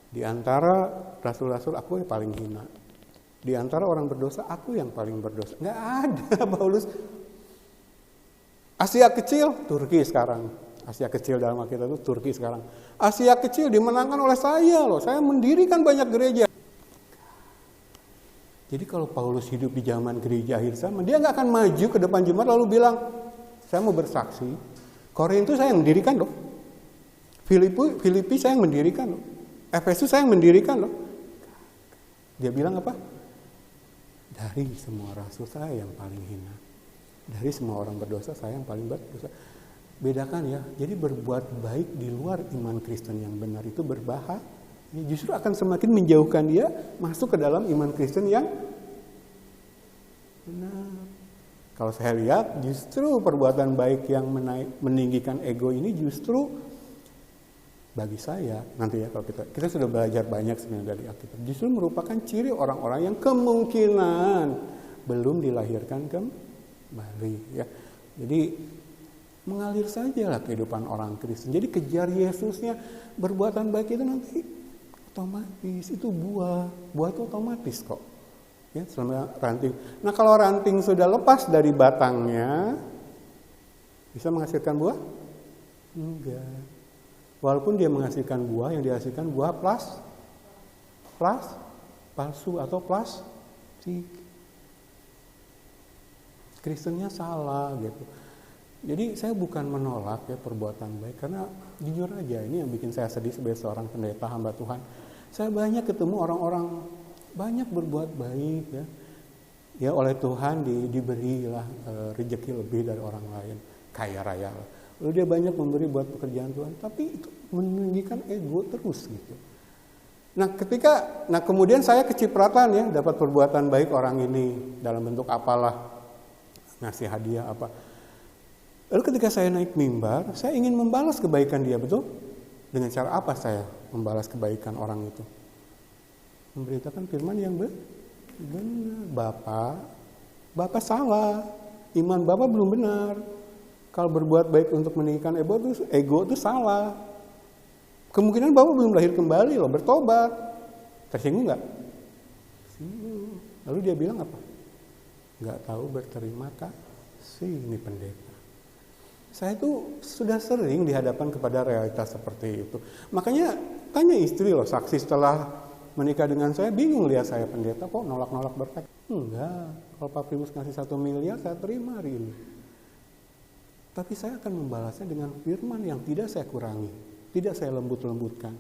[SPEAKER 1] Di antara rasul-rasul aku yang paling hina. Di antara orang berdosa aku yang paling berdosa. Gak ada Paulus. Asia kecil, Turki sekarang. Asia kecil dalam Alkitab itu Turki sekarang. Asia kecil dimenangkan oleh saya loh. Saya mendirikan banyak gereja. Jadi kalau Paulus hidup di zaman gereja akhir zaman, dia nggak akan maju ke depan jemaat lalu bilang, saya mau bersaksi. Korintus saya yang mendirikan loh. Filipi saya yang mendirikan loh. Efesus saya yang mendirikan loh. Dia bilang apa? Dari semua rasul saya yang paling hina. Dari semua orang berdosa saya yang paling berdosa. Bedakan ya. Jadi berbuat baik di luar iman Kristen yang benar itu berbahaya. Justru akan semakin menjauhkan dia masuk ke dalam iman Kristen yang benar. Kalau saya lihat justru perbuatan baik yang meninggikan ego ini justru bagi saya nanti ya kalau kita sudah belajar banyak sebenarnya dari Alkitab, justru merupakan ciri orang-orang yang kemungkinan belum dilahirkan kembali ya. Jadi mengalir sajalah kehidupan orang Kristen. Jadi kejar Yesusnya, berbuatan baik itu nanti otomatis itu buah itu otomatis kok ya selama ranting. Nah kalau ranting sudah lepas dari batangnya bisa menghasilkan buah? Enggak. Walaupun dia menghasilkan buah, yang dihasilkan buah palsu atau plastik. Kristennya salah gitu. Jadi saya bukan menolak ya perbuatan baik, karena jujur aja ini yang bikin saya sedih sebagai seorang pendeta hamba Tuhan. Saya banyak ketemu orang-orang banyak berbuat baik ya oleh Tuhan diberilah rezeki lebih dari orang lain, kaya raya. Lalu dia banyak memberi buat pekerjaan Tuhan, tapi itu meninggikan ego terus gitu. Nah kemudian saya kecipratan ya dapat perbuatan baik orang ini dalam bentuk apalah, ngasih hadiah apa. Lalu ketika saya naik mimbar, saya ingin membalas kebaikan dia, betul? Dengan cara apa saya membalas kebaikan orang itu? Memberitakan firman yang benar. Bapak salah. Iman Bapak belum benar. Kalau berbuat baik untuk meninggikan ego itu salah. Kemungkinan Bapak belum lahir kembali loh, bertobat. Tersinggung nggak? Lalu dia bilang apa? Nggak tahu berterima kasih ini pendeta. Saya itu sudah sering dihadapkan kepada realitas seperti itu. Makanya tanya istri loh, saksi setelah menikah dengan saya, bingung lihat saya pendeta kok nolak-nolak berkat. Enggak, kalau Pak Primus ngasih 1 miliar saya terima hari ini. Tapi saya akan membalasnya dengan firman yang tidak saya kurangi, tidak saya lembut-lembutkan,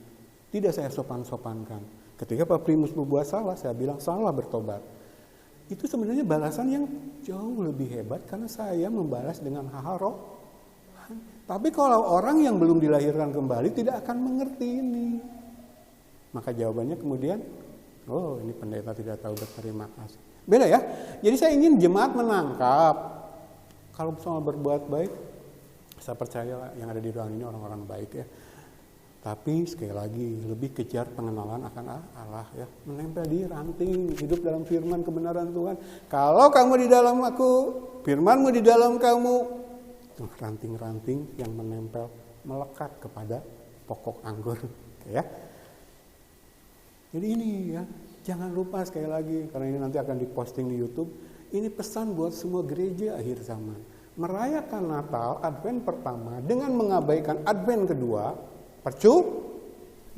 [SPEAKER 1] tidak saya sopan-sopankan. Ketika Pak Primus berbuat salah, saya bilang salah, bertobat. Itu sebenarnya balasan yang jauh lebih hebat karena saya membalas dengan hal-hal roh. Tapi kalau orang yang belum dilahirkan kembali tidak akan mengerti ini. Maka jawabannya kemudian, oh ini pendeta tidak tahu berterima kasih. Beda ya. Jadi saya ingin jemaat menangkap. Kalau soal berbuat baik, saya percaya yang ada di ruangan ini orang-orang baik ya. Tapi sekali lagi, lebih kejar pengenalan akan Allah ya. Menempel di ranting, hidup dalam firman kebenaran Tuhan. Kalau kamu di dalam aku, firmanmu di dalam kamu, ranting-ranting yang menempel, melekat kepada pokok anggur, ya. Jadi ini ya, jangan lupa sekali lagi, karena ini nanti akan diposting di YouTube. Ini pesan buat semua gereja akhir zaman. Merayakan Natal, Advent pertama, dengan mengabaikan Advent kedua,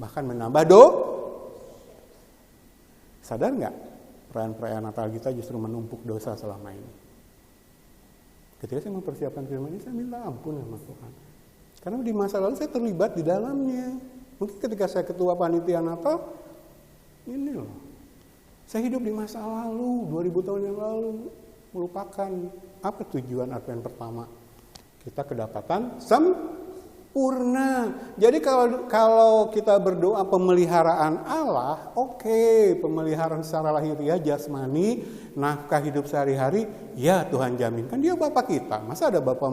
[SPEAKER 1] bahkan menambah Sadar nggak? Perayaan-perayaan Natal kita justru menumpuk dosa selama ini. Ketika saya mempersiapkan firman ini, saya minta ampun sama Tuhan. Karena di masa lalu saya terlibat di dalamnya. Mungkin ketika saya ketua panitia Natal, ini loh. Saya hidup di masa lalu, 2000 tahun yang lalu, melupakan apa tujuan Advent pertama. Kita kedapatan sempurna. Jadi kalau kita berdoa pemeliharaan Allah, oke, pemeliharaan secara lahiriah, jasmani, nafkah hidup sehari-hari, ya Tuhan jamin. Kan dia Bapa kita. Masa ada Bapa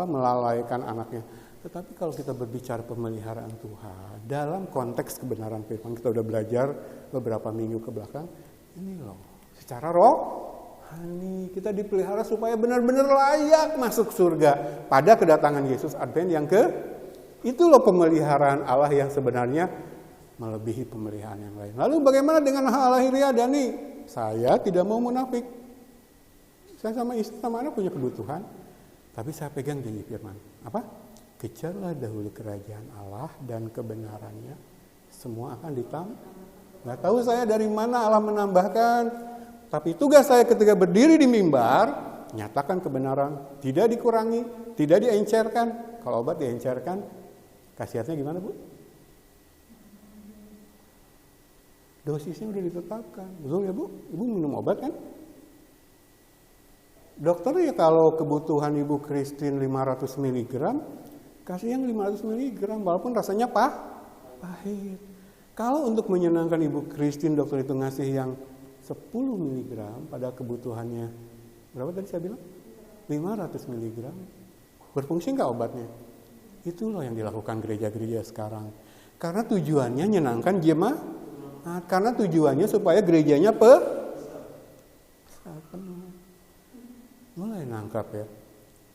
[SPEAKER 1] melalaikan anaknya? Tetapi kalau kita berbicara pemeliharaan Tuhan dalam konteks kebenaran firman, kita udah belajar beberapa minggu ke belakang, ini loh, secara rohani kita dipelihara supaya benar-benar layak masuk surga pada kedatangan Yesus Advent yang itu loh pemeliharaan Allah yang sebenarnya melebihi pemeliharaan yang lain. Lalu bagaimana dengan hal lahiriah, Dani? Saya tidak mau munafik. Saya sama istri sama anak punya kebutuhan, tapi saya pegang janji firman. Apa? Kejarlah dahulu kerajaan Allah dan kebenarannya, semua akan ditambah. Nggak tahu saya dari mana Allah menambahkan, tapi tugas saya ketika berdiri di mimbar, nyatakan kebenaran, tidak dikurangi, tidak diencerkan. Kalau obat diencerkan, khasiatnya gimana, Bu? Dosisnya udah ditetapkan, betul ya Bu? Ibu minum obat kan? Dokter ya kalau kebutuhan Ibu Christine 500 mg, kasih yang 500 mg, walaupun rasanya pahit. Kalau untuk menyenangkan Ibu Christine, dokter itu ngasih yang 10 mg pada kebutuhannya. Berapa tadi saya bilang? 500 mg. Berfungsi nggak obatnya? Itu loh yang dilakukan gereja-gereja sekarang. Karena tujuannya menyenangkan jemaat. Karena tujuannya supaya gerejanya mulai nangkap ya.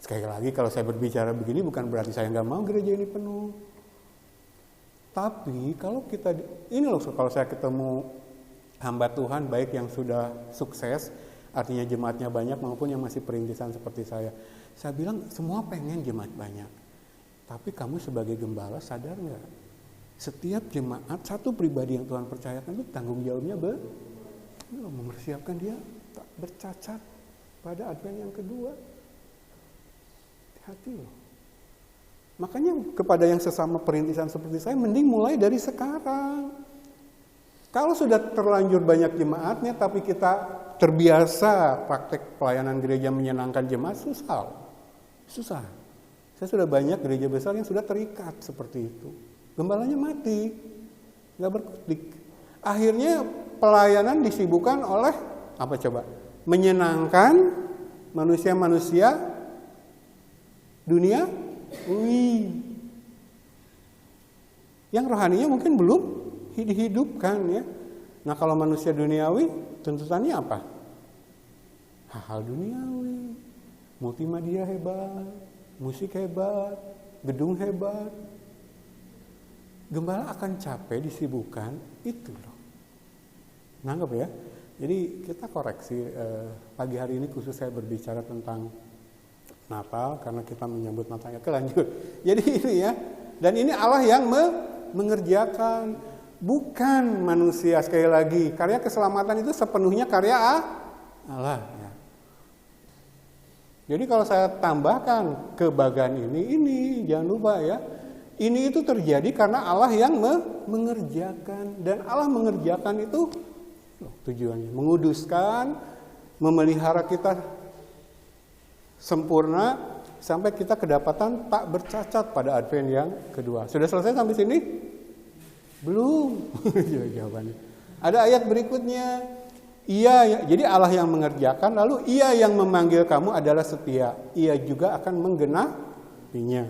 [SPEAKER 1] Sekali lagi kalau saya berbicara begini bukan berarti saya nggak mau gereja ini penuh. Tapi kalau kita, ini loh kalau saya ketemu hamba Tuhan baik yang sudah sukses, artinya jemaatnya banyak maupun yang masih perintisan seperti saya bilang semua pengen jemaat banyak. Tapi kamu sebagai gembala sadar nggak? Setiap jemaat, satu pribadi yang Tuhan percayakan itu tanggung jawabnya mempersiapkan dia tak bercacat pada Advent yang kedua. Hati loh. Makanya kepada yang sesama perintisan seperti saya, mending mulai dari sekarang. Kalau sudah terlanjur banyak jemaatnya, tapi kita terbiasa praktek pelayanan gereja menyenangkan jemaat, susah. Saya sudah banyak gereja besar yang sudah terikat seperti itu. Gembalanya mati, nggak berkutik. Akhirnya pelayanan disibukkan oleh apa coba? Menyenangkan manusia-manusia dunia, yang rohaninya mungkin belum dihidupkan ya. Nah kalau manusia duniawi tuntutannya apa? Hal-hal duniawi, multimedia hebat, musik hebat, gedung hebat. Gembala akan capek disibukkan itu loh. Nangkep ya? Jadi kita koreksi pagi hari ini khusus saya berbicara tentang Natal karena kita menyambut Natalnya kelanjut. Jadi ini ya, dan ini Allah yang mengerjakan, bukan manusia. Sekali lagi, karya keselamatan itu sepenuhnya karya Allah. Ya. Jadi kalau saya tambahkan kebagan ini jangan lupa ya, ini itu terjadi karena Allah yang mengerjakan, dan Allah mengerjakan itu tujuannya menguduskan, memelihara kita sempurna sampai kita kedapatan tak bercacat pada Advent yang kedua. Sudah selesai sampai sini? Belum. Jawabannya. Ada ayat berikutnya. Ia, jadi Allah yang mengerjakan, lalu Ia yang memanggil kamu adalah setia. Ia juga akan menggenapinya.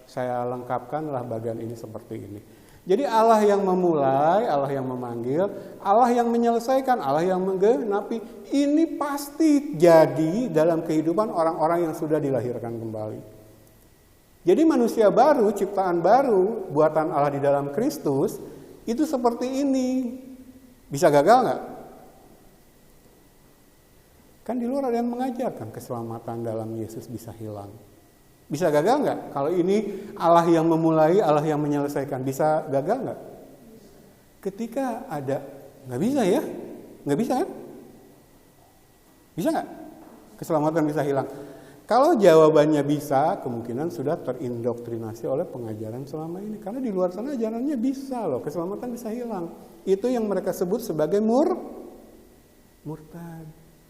[SPEAKER 1] Saya lengkapkanlah bagian ini seperti ini. Jadi Allah yang memulai, Allah yang memanggil, Allah yang menyelesaikan, Allah yang menggenapi. Ini pasti jadi dalam kehidupan orang-orang yang sudah dilahirkan kembali. Jadi manusia baru, ciptaan baru, buatan Allah di dalam Kristus, itu seperti ini. Bisa gagal nggak? Kan di luar ada yang mengajarkan keselamatan dalam Yesus bisa hilang. Bisa gagal nggak? Kalau ini Allah yang memulai, Allah yang menyelesaikan, bisa gagal nggak? Ketika ada, nggak bisa ya? Nggak bisa kan? Bisa nggak? Keselamatan bisa hilang. Kalau jawabannya bisa, kemungkinan sudah terindoktrinasi oleh pengajaran selama ini. Karena di luar sana ajarannya bisa loh, keselamatan bisa hilang. Itu yang mereka sebut sebagai murtad.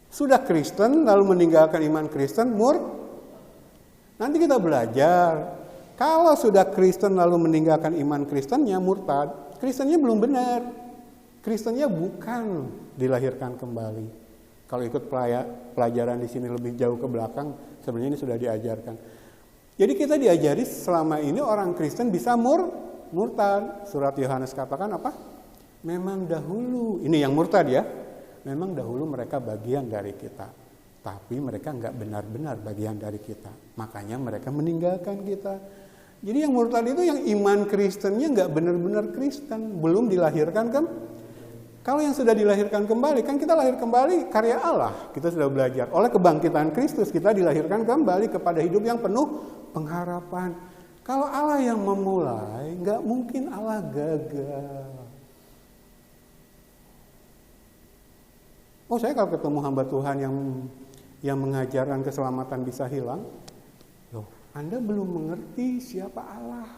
[SPEAKER 1] Sudah Kristen lalu meninggalkan iman Kristen, nanti kita belajar. Kalau sudah Kristen lalu meninggalkan iman Kristennya, murtad. Kristennya belum benar. Kristennya bukan dilahirkan kembali. Kalau ikut pelajaran di sini lebih jauh ke belakang, sebenarnya ini sudah diajarkan. Jadi kita diajari selama ini orang Kristen bisa murtad. Surat Yohanes katakan apa? Memang dahulu, ini yang murtad ya. Memang dahulu mereka bagian dari kita. Tapi mereka nggak benar-benar bagian dari kita. Makanya mereka meninggalkan kita. Jadi yang murtad itu yang iman Kristennya nggak benar-benar Kristen. Belum dilahirkan kan? Kalau yang sudah dilahirkan kembali, kan kita lahir kembali karya Allah. Kita sudah belajar. Oleh kebangkitan Kristus kita dilahirkan kembali kepada hidup yang penuh pengharapan. Kalau Allah yang memulai, nggak mungkin Allah gagal. Oh, saya kalau ketemu hamba Tuhan yang mengajarkan keselamatan bisa hilang, loh, Anda belum mengerti siapa Allah.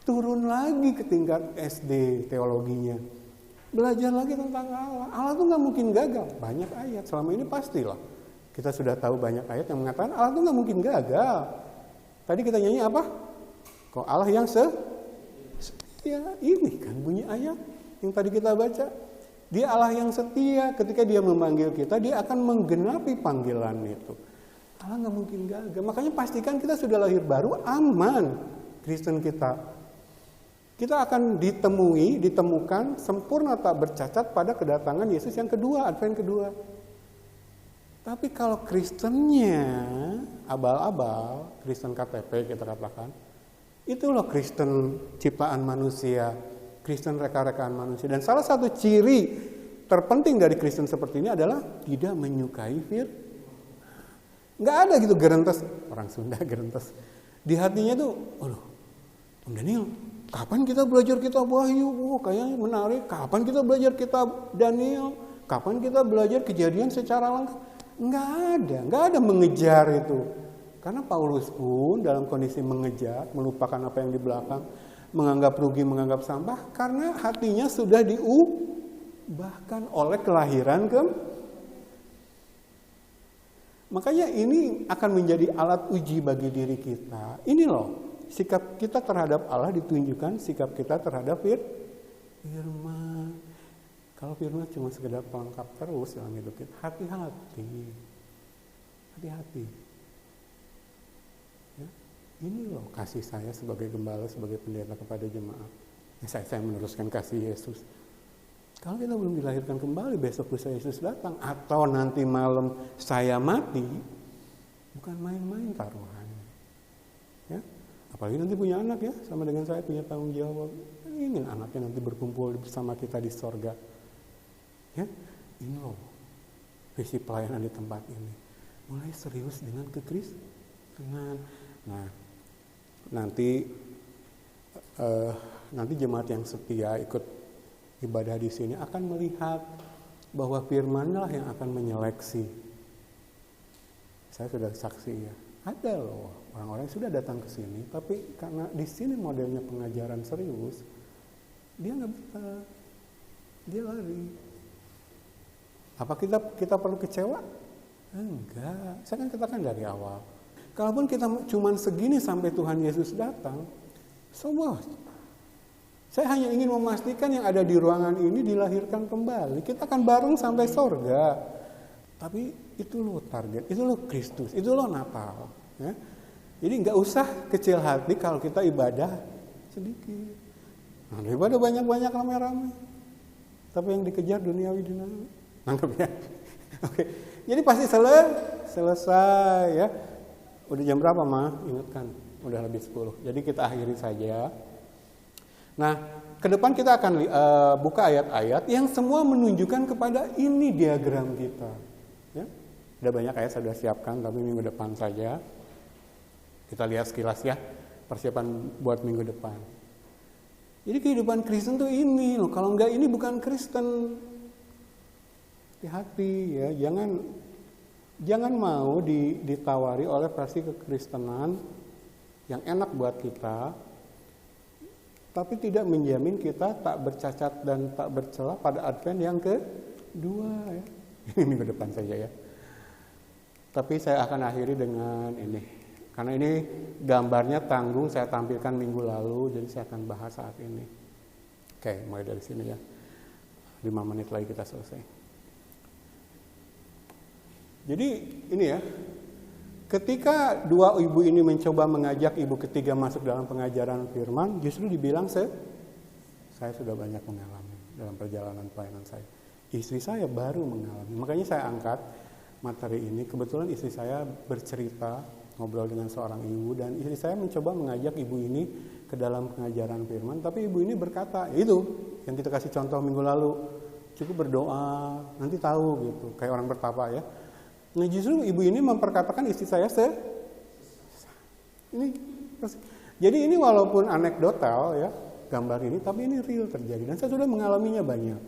[SPEAKER 1] Turun lagi ke tingkat SD teologinya. Belajar lagi tentang Allah. Allah tuh nggak mungkin gagal. Banyak ayat selama ini pastilah. Kita sudah tahu banyak ayat yang mengatakan Allah tuh nggak mungkin gagal. Tadi kita nyanyi apa? Kok Allah yang setia, ini kan bunyi ayat yang tadi kita baca. Dia Allah yang setia, ketika dia memanggil kita, dia akan menggenapi panggilan itu. Allah nggak mungkin gagal. Makanya pastikan kita sudah lahir baru, aman Kristen kita. Kita akan ditemukan sempurna tak bercacat pada kedatangan Yesus yang kedua, Advent kedua. Tapi kalau Kristennya abal-abal, Kristen KTP kita katakan, itu loh Kristen ciptaan manusia, Kristen reka-rekaan manusia. Dan salah satu ciri terpenting dari Kristen seperti ini adalah tidak menyukai firman. Nggak ada gitu gerentes, orang Sunda gerentes. Di hatinya tuh, aduh, Om Daniel, kapan kita belajar kitab Wahyu? Oh, kayaknya menarik. Kapan kita belajar kitab Daniel? Kapan kita belajar Kejadian secara lengkap? Nggak ada mengejar itu. Karena Paulus pun dalam kondisi mengejar, melupakan apa yang di belakang, menganggap rugi, menganggap sampah, karena hatinya sudah diubahkan oleh kelahiran Makanya ini akan menjadi alat uji bagi diri kita. Ini loh, sikap kita terhadap Allah ditunjukkan sikap kita terhadap firman. Kalau firman cuma sekedar pelengkap terus dalam hidup kita, hati-hati. Ya, ini loh kasih saya sebagai gembala, sebagai pendeta kepada jemaat. Ya, saya meneruskan kasih Yesus. Kalau kita belum dilahirkan kembali, besok lusa Yesus datang, atau nanti malam saya mati, bukan main-main taruhannya. Ya, apalagi nanti punya anak ya, sama dengan saya punya tanggung jawab. Ingin anaknya nanti berkumpul bersama kita di sorga. Ya, ini loh visi pelayanan di tempat ini. Mulai serius dengan kekristenan. Nah, nanti jemaat yang setia ikut ibadah di sini akan melihat bahwa firman-Nya lah yang akan menyeleksi. Saya sudah saksi ya. Ada loh orang-orang yang sudah datang ke sini, tapi karena di sini modelnya pengajaran serius, dia nggak betah, dia lari. Apa kita perlu kecewa? Enggak. Saya kan katakan dari awal. Kalaupun kita cuma segini sampai Tuhan Yesus datang, so what? Saya hanya ingin memastikan yang ada di ruangan ini dilahirkan kembali. Kita akan bareng sampai sorga. Tapi itu loh target, itu loh Kristus, itu loh Natal. Ya. Jadi nggak usah kecil hati kalau kita ibadah sedikit. Nah, ibadah banyak-banyak rame-rame. Tapi yang dikejar duniawi. Nangkep ya? Oke. Jadi pasti selesai ya. Udah jam berapa, Ma? Ingatkan, udah lebih 10. Jadi kita akhiri saja. Nah, ke depan kita akan buka ayat-ayat yang semua menunjukkan kepada ini diagram kita. Ya? Udah banyak ayat saya sudah siapkan, tapi minggu depan saja. Kita lihat sekilas ya, persiapan buat minggu depan. Jadi kehidupan Kristen tuh ini loh. Kalau enggak ini bukan Kristen. Hati-hati ya, jangan mau ditawari oleh versi kekristenan yang enak buat kita, tapi tidak menjamin kita tak bercacat dan tak bercela pada Advent yang kedua ya. Ini minggu depan saja ya. Tapi saya akan akhiri dengan ini. Karena ini gambarnya tanggung saya tampilkan minggu lalu, jadi saya akan bahas saat ini. Oke, mulai dari sini ya. 5 menit lagi kita selesai. Jadi ini ya, ketika dua ibu ini mencoba mengajak ibu ketiga masuk dalam pengajaran firman, justru dibilang saya sudah banyak mengalami dalam perjalanan pelayanan saya. Istri saya baru mengalami, makanya saya angkat materi ini. Kebetulan istri saya bercerita, ngobrol dengan seorang ibu, dan istri saya mencoba mengajak ibu ini ke dalam pengajaran firman, tapi ibu ini berkata, itu yang kita kasih contoh minggu lalu, cukup berdoa, nanti tahu gitu, kayak orang bertapa ya. Nah justru ibu ini memperkatakan istri saya ini. Jadi ini walaupun anekdotal ya gambar ini, tapi ini real terjadi dan saya sudah mengalaminya banyak.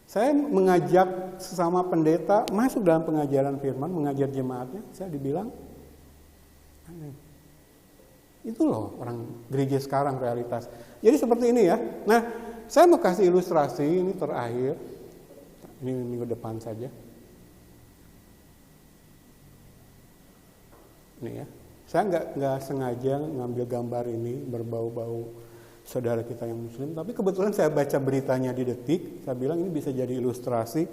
[SPEAKER 1] Saya mengajak sesama pendeta masuk dalam pengajaran firman, mengajar jemaatnya, saya dibilang aneh. Itu loh orang gereja sekarang realitas. Jadi seperti ini ya. Nah saya mau kasih ilustrasi ini terakhir, ini minggu depan saja. Nih ya, saya nggak sengaja ngambil gambar ini berbau-bau saudara kita yang muslim, tapi kebetulan saya baca beritanya di Detik, saya bilang ini bisa jadi ilustrasi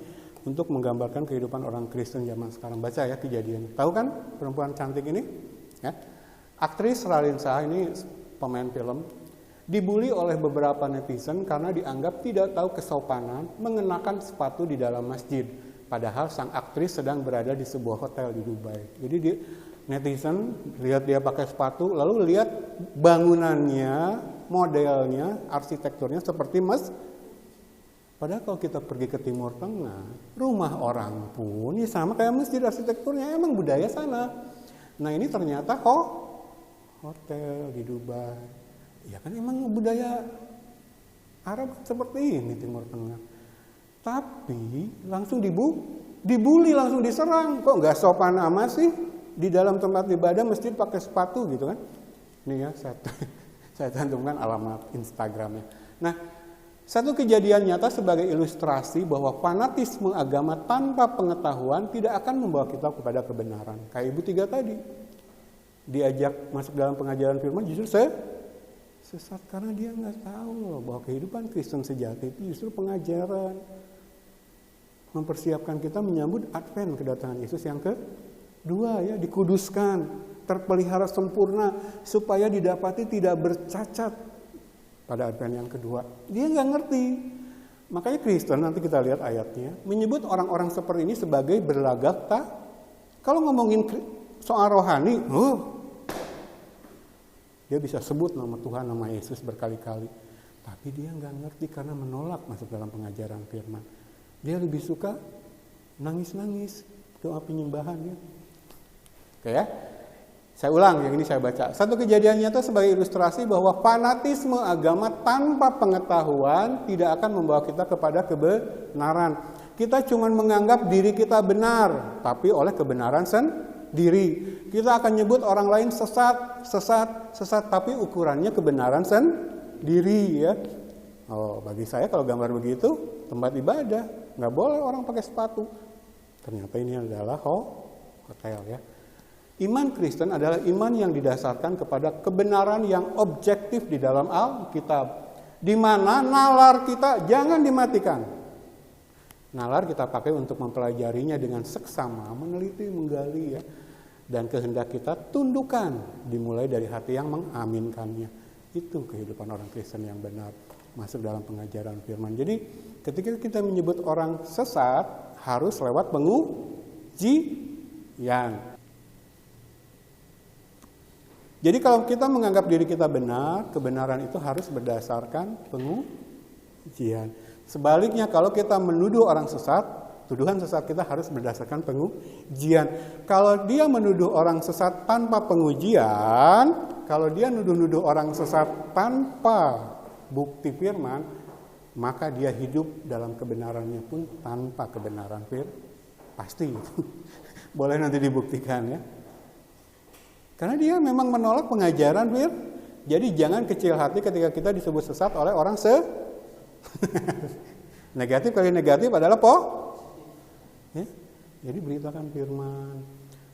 [SPEAKER 1] untuk menggambarkan kehidupan orang Kristen zaman sekarang. Baca ya kejadiannya. Tahu kan perempuan cantik ini? Ya. Aktris Raline Shah ini pemain film, dibully oleh beberapa netizen karena dianggap tidak tahu kesopanan mengenakan sepatu di dalam masjid. Padahal sang aktris sedang berada di sebuah hotel di Dubai. Jadi netizen lihat dia pakai sepatu, lalu lihat bangunannya, modelnya, arsitekturnya seperti padahal kalau kita pergi ke Timur Tengah, rumah orang pun ya sama kayak masjid, arsitekturnya emang budaya sana. Nah ini ternyata hotel di Dubai, ya kan emang budaya Arab seperti ini Timur Tengah. Tapi langsung dibully, langsung diserang, kok nggak sopan amat sih? Di dalam tempat ibadah masjid pakai sepatu gitu kan. Ini ya saya cantumkan alamat Instagramnya. Nah, satu kejadian nyata sebagai ilustrasi bahwa fanatisme agama tanpa pengetahuan tidak akan membawa kita kepada kebenaran. Kayak ibu tiga tadi, diajak masuk dalam pengajaran firman justru sesat karena dia nggak tahu loh bahwa kehidupan Kristen sejati itu justru pengajaran mempersiapkan kita menyambut Advent, kedatangan Yesus yang kedua ya, dikuduskan, terpelihara sempurna supaya didapati tidak bercacat pada Advent yang kedua. Dia nggak ngerti. Makanya Kristen, nanti kita lihat ayatnya, menyebut orang-orang seperti ini sebagai berlagak tak. Kalau ngomongin soal rohani, dia bisa sebut nama Tuhan, nama Yesus berkali-kali. Tapi dia nggak ngerti karena menolak masuk dalam pengajaran firman. Dia lebih suka nangis-nangis, doa penyembahan ya. Oke ya, saya ulang yang ini saya baca. Satu kejadian nyata sebagai ilustrasi bahwa fanatisme agama tanpa pengetahuan tidak akan membawa kita kepada kebenaran. Kita cuma menganggap diri kita benar, tapi oleh kebenaran sendiri. Kita akan nyebut orang lain sesat, tapi ukurannya kebenaran sendiri ya. Oh, bagi saya kalau gambar begitu, tempat ibadah, nggak boleh orang pakai sepatu. Ternyata ini adalah hotel ya. Iman Kristen adalah iman yang didasarkan kepada kebenaran yang objektif di dalam Alkitab, di mana nalar kita jangan dimatikan. Nalar kita pakai untuk mempelajarinya dengan seksama, meneliti, menggali ya, dan kehendak kita tundukkan, dimulai dari hati yang mengaminkannya. Itu kehidupan orang Kristen yang benar, masuk dalam pengajaran firman. Jadi ketika kita menyebut orang sesat, harus lewat pengujian. Jadi kalau kita menganggap diri kita benar, kebenaran itu harus berdasarkan pengujian. Sebaliknya kalau kita menuduh orang sesat, tuduhan sesat kita harus berdasarkan pengujian. Kalau dia menuduh orang sesat tanpa pengujian, kalau dia nuduh-nuduh orang sesat tanpa bukti firman, maka dia hidup dalam kebenarannya pun tanpa kebenaran pasti itu. Boleh nanti dibuktikan ya. Karena dia memang menolak pengajaran Jadi jangan kecil hati ketika kita disebut sesat oleh orang negatif kali negatif adalah ya. Jadi beritakan firman.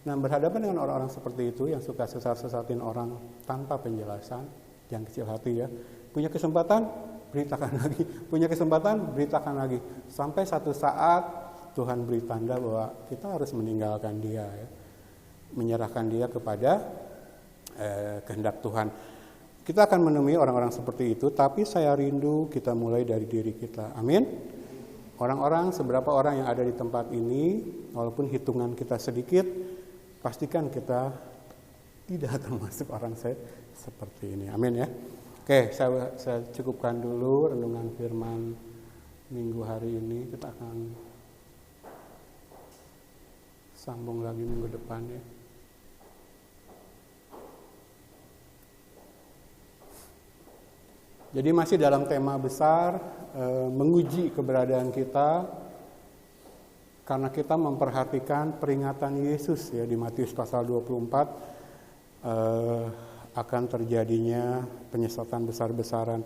[SPEAKER 1] Nah, berhadapan dengan orang-orang seperti itu yang suka sesat-sesatin orang tanpa penjelasan, jangan kecil hati ya. Punya kesempatan, beritakan lagi. Punya kesempatan, beritakan lagi. Sampai satu saat Tuhan beri tanda bahwa kita harus meninggalkan dia ya. Menyerahkan dia kepada kehendak Tuhan. Kita akan menemui orang-orang seperti itu, tapi saya rindu kita mulai dari diri kita. Amin. Orang-orang, seberapa orang yang ada di tempat ini, walaupun hitungan kita sedikit, pastikan kita tidak termasuk orang seperti ini. Amin ya. Oke, saya cukupkan dulu renungan firman minggu hari ini. Kita akan sambung lagi minggu depan ya. Jadi masih dalam tema besar, menguji keberadaan kita karena kita memperhatikan peringatan Yesus ya di Matius pasal 24 akan terjadinya penyesatan besar-besaran.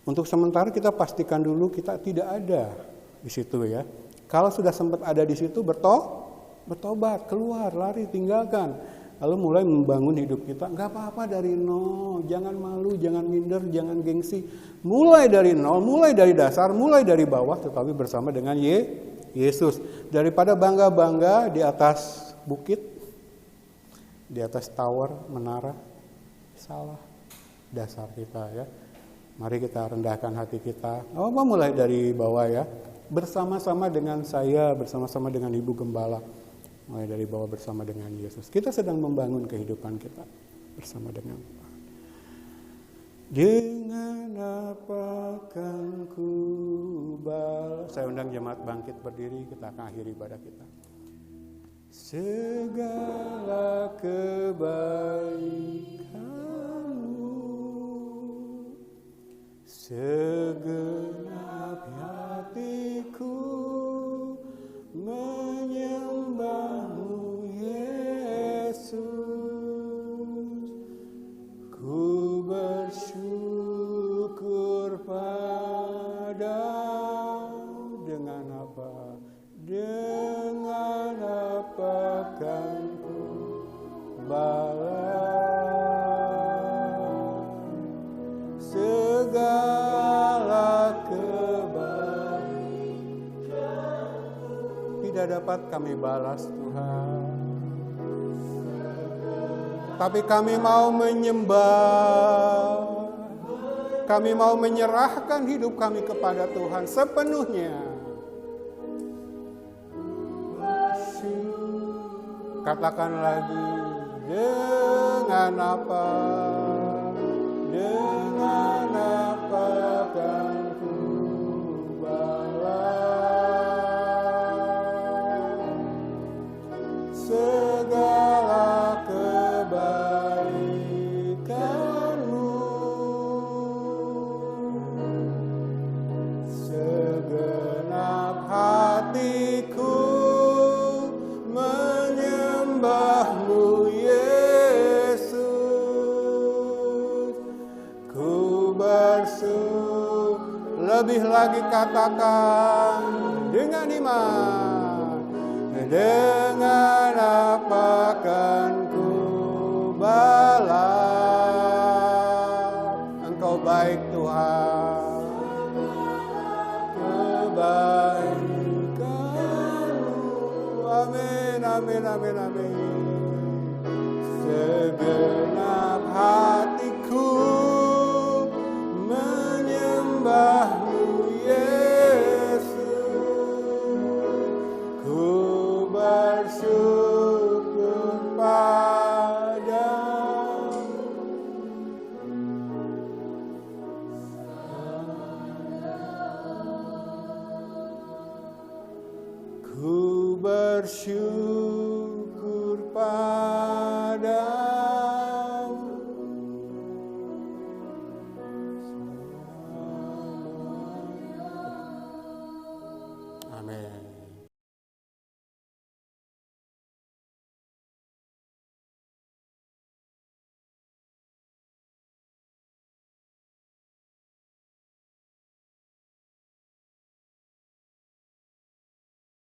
[SPEAKER 1] Untuk sementara kita pastikan dulu kita tidak ada di situ ya. Kalau sudah sempat ada di situ bertobat, keluar, lari, tinggalkan. Lalu mulai membangun hidup kita. Enggak apa-apa dari nol, jangan malu, jangan minder, jangan gengsi. Mulai dari nol, mulai dari dasar, mulai dari bawah, tetapi bersama dengan Yesus. Daripada bangga-bangga di atas bukit, di atas tower, menara, salah dasar kita ya. Mari kita rendahkan hati kita. Mulai dari bawah ya. Bersama-sama dengan saya, bersama-sama dengan Ibu Gembala. Mulai dari bawah bersama dengan Yesus. Kita sedang membangun kehidupan kita bersama dengan Tuhan. Dengan apa akan ku balas. Saya undang jemaat bangkit berdiri, kita akan akhiri ibadah kita. Segala kebaikanmu, segenap hatiku menyembahmu Yesus, ku bersyukur padamu. Dengan apa kan ku balas segala tidak dapat kami balas Tuhan, tapi kami mau menyembah, kami mau menyerahkan hidup kami kepada Tuhan sepenuhnya. Katakan lagi, dengan apa kan ku segala kebaikanmu, segenap hatiku menyembahmu Yesus, ku bersyukur. Lebih lagi katakan dengan iman, dengan apa kan ku balas. Engkau baik Tuhan, kebaikan-Mu. Amin, amin, amin, amin. Segenap hatiku menyembah-Mu Yesus, ku bersyukur padamu. bersyukur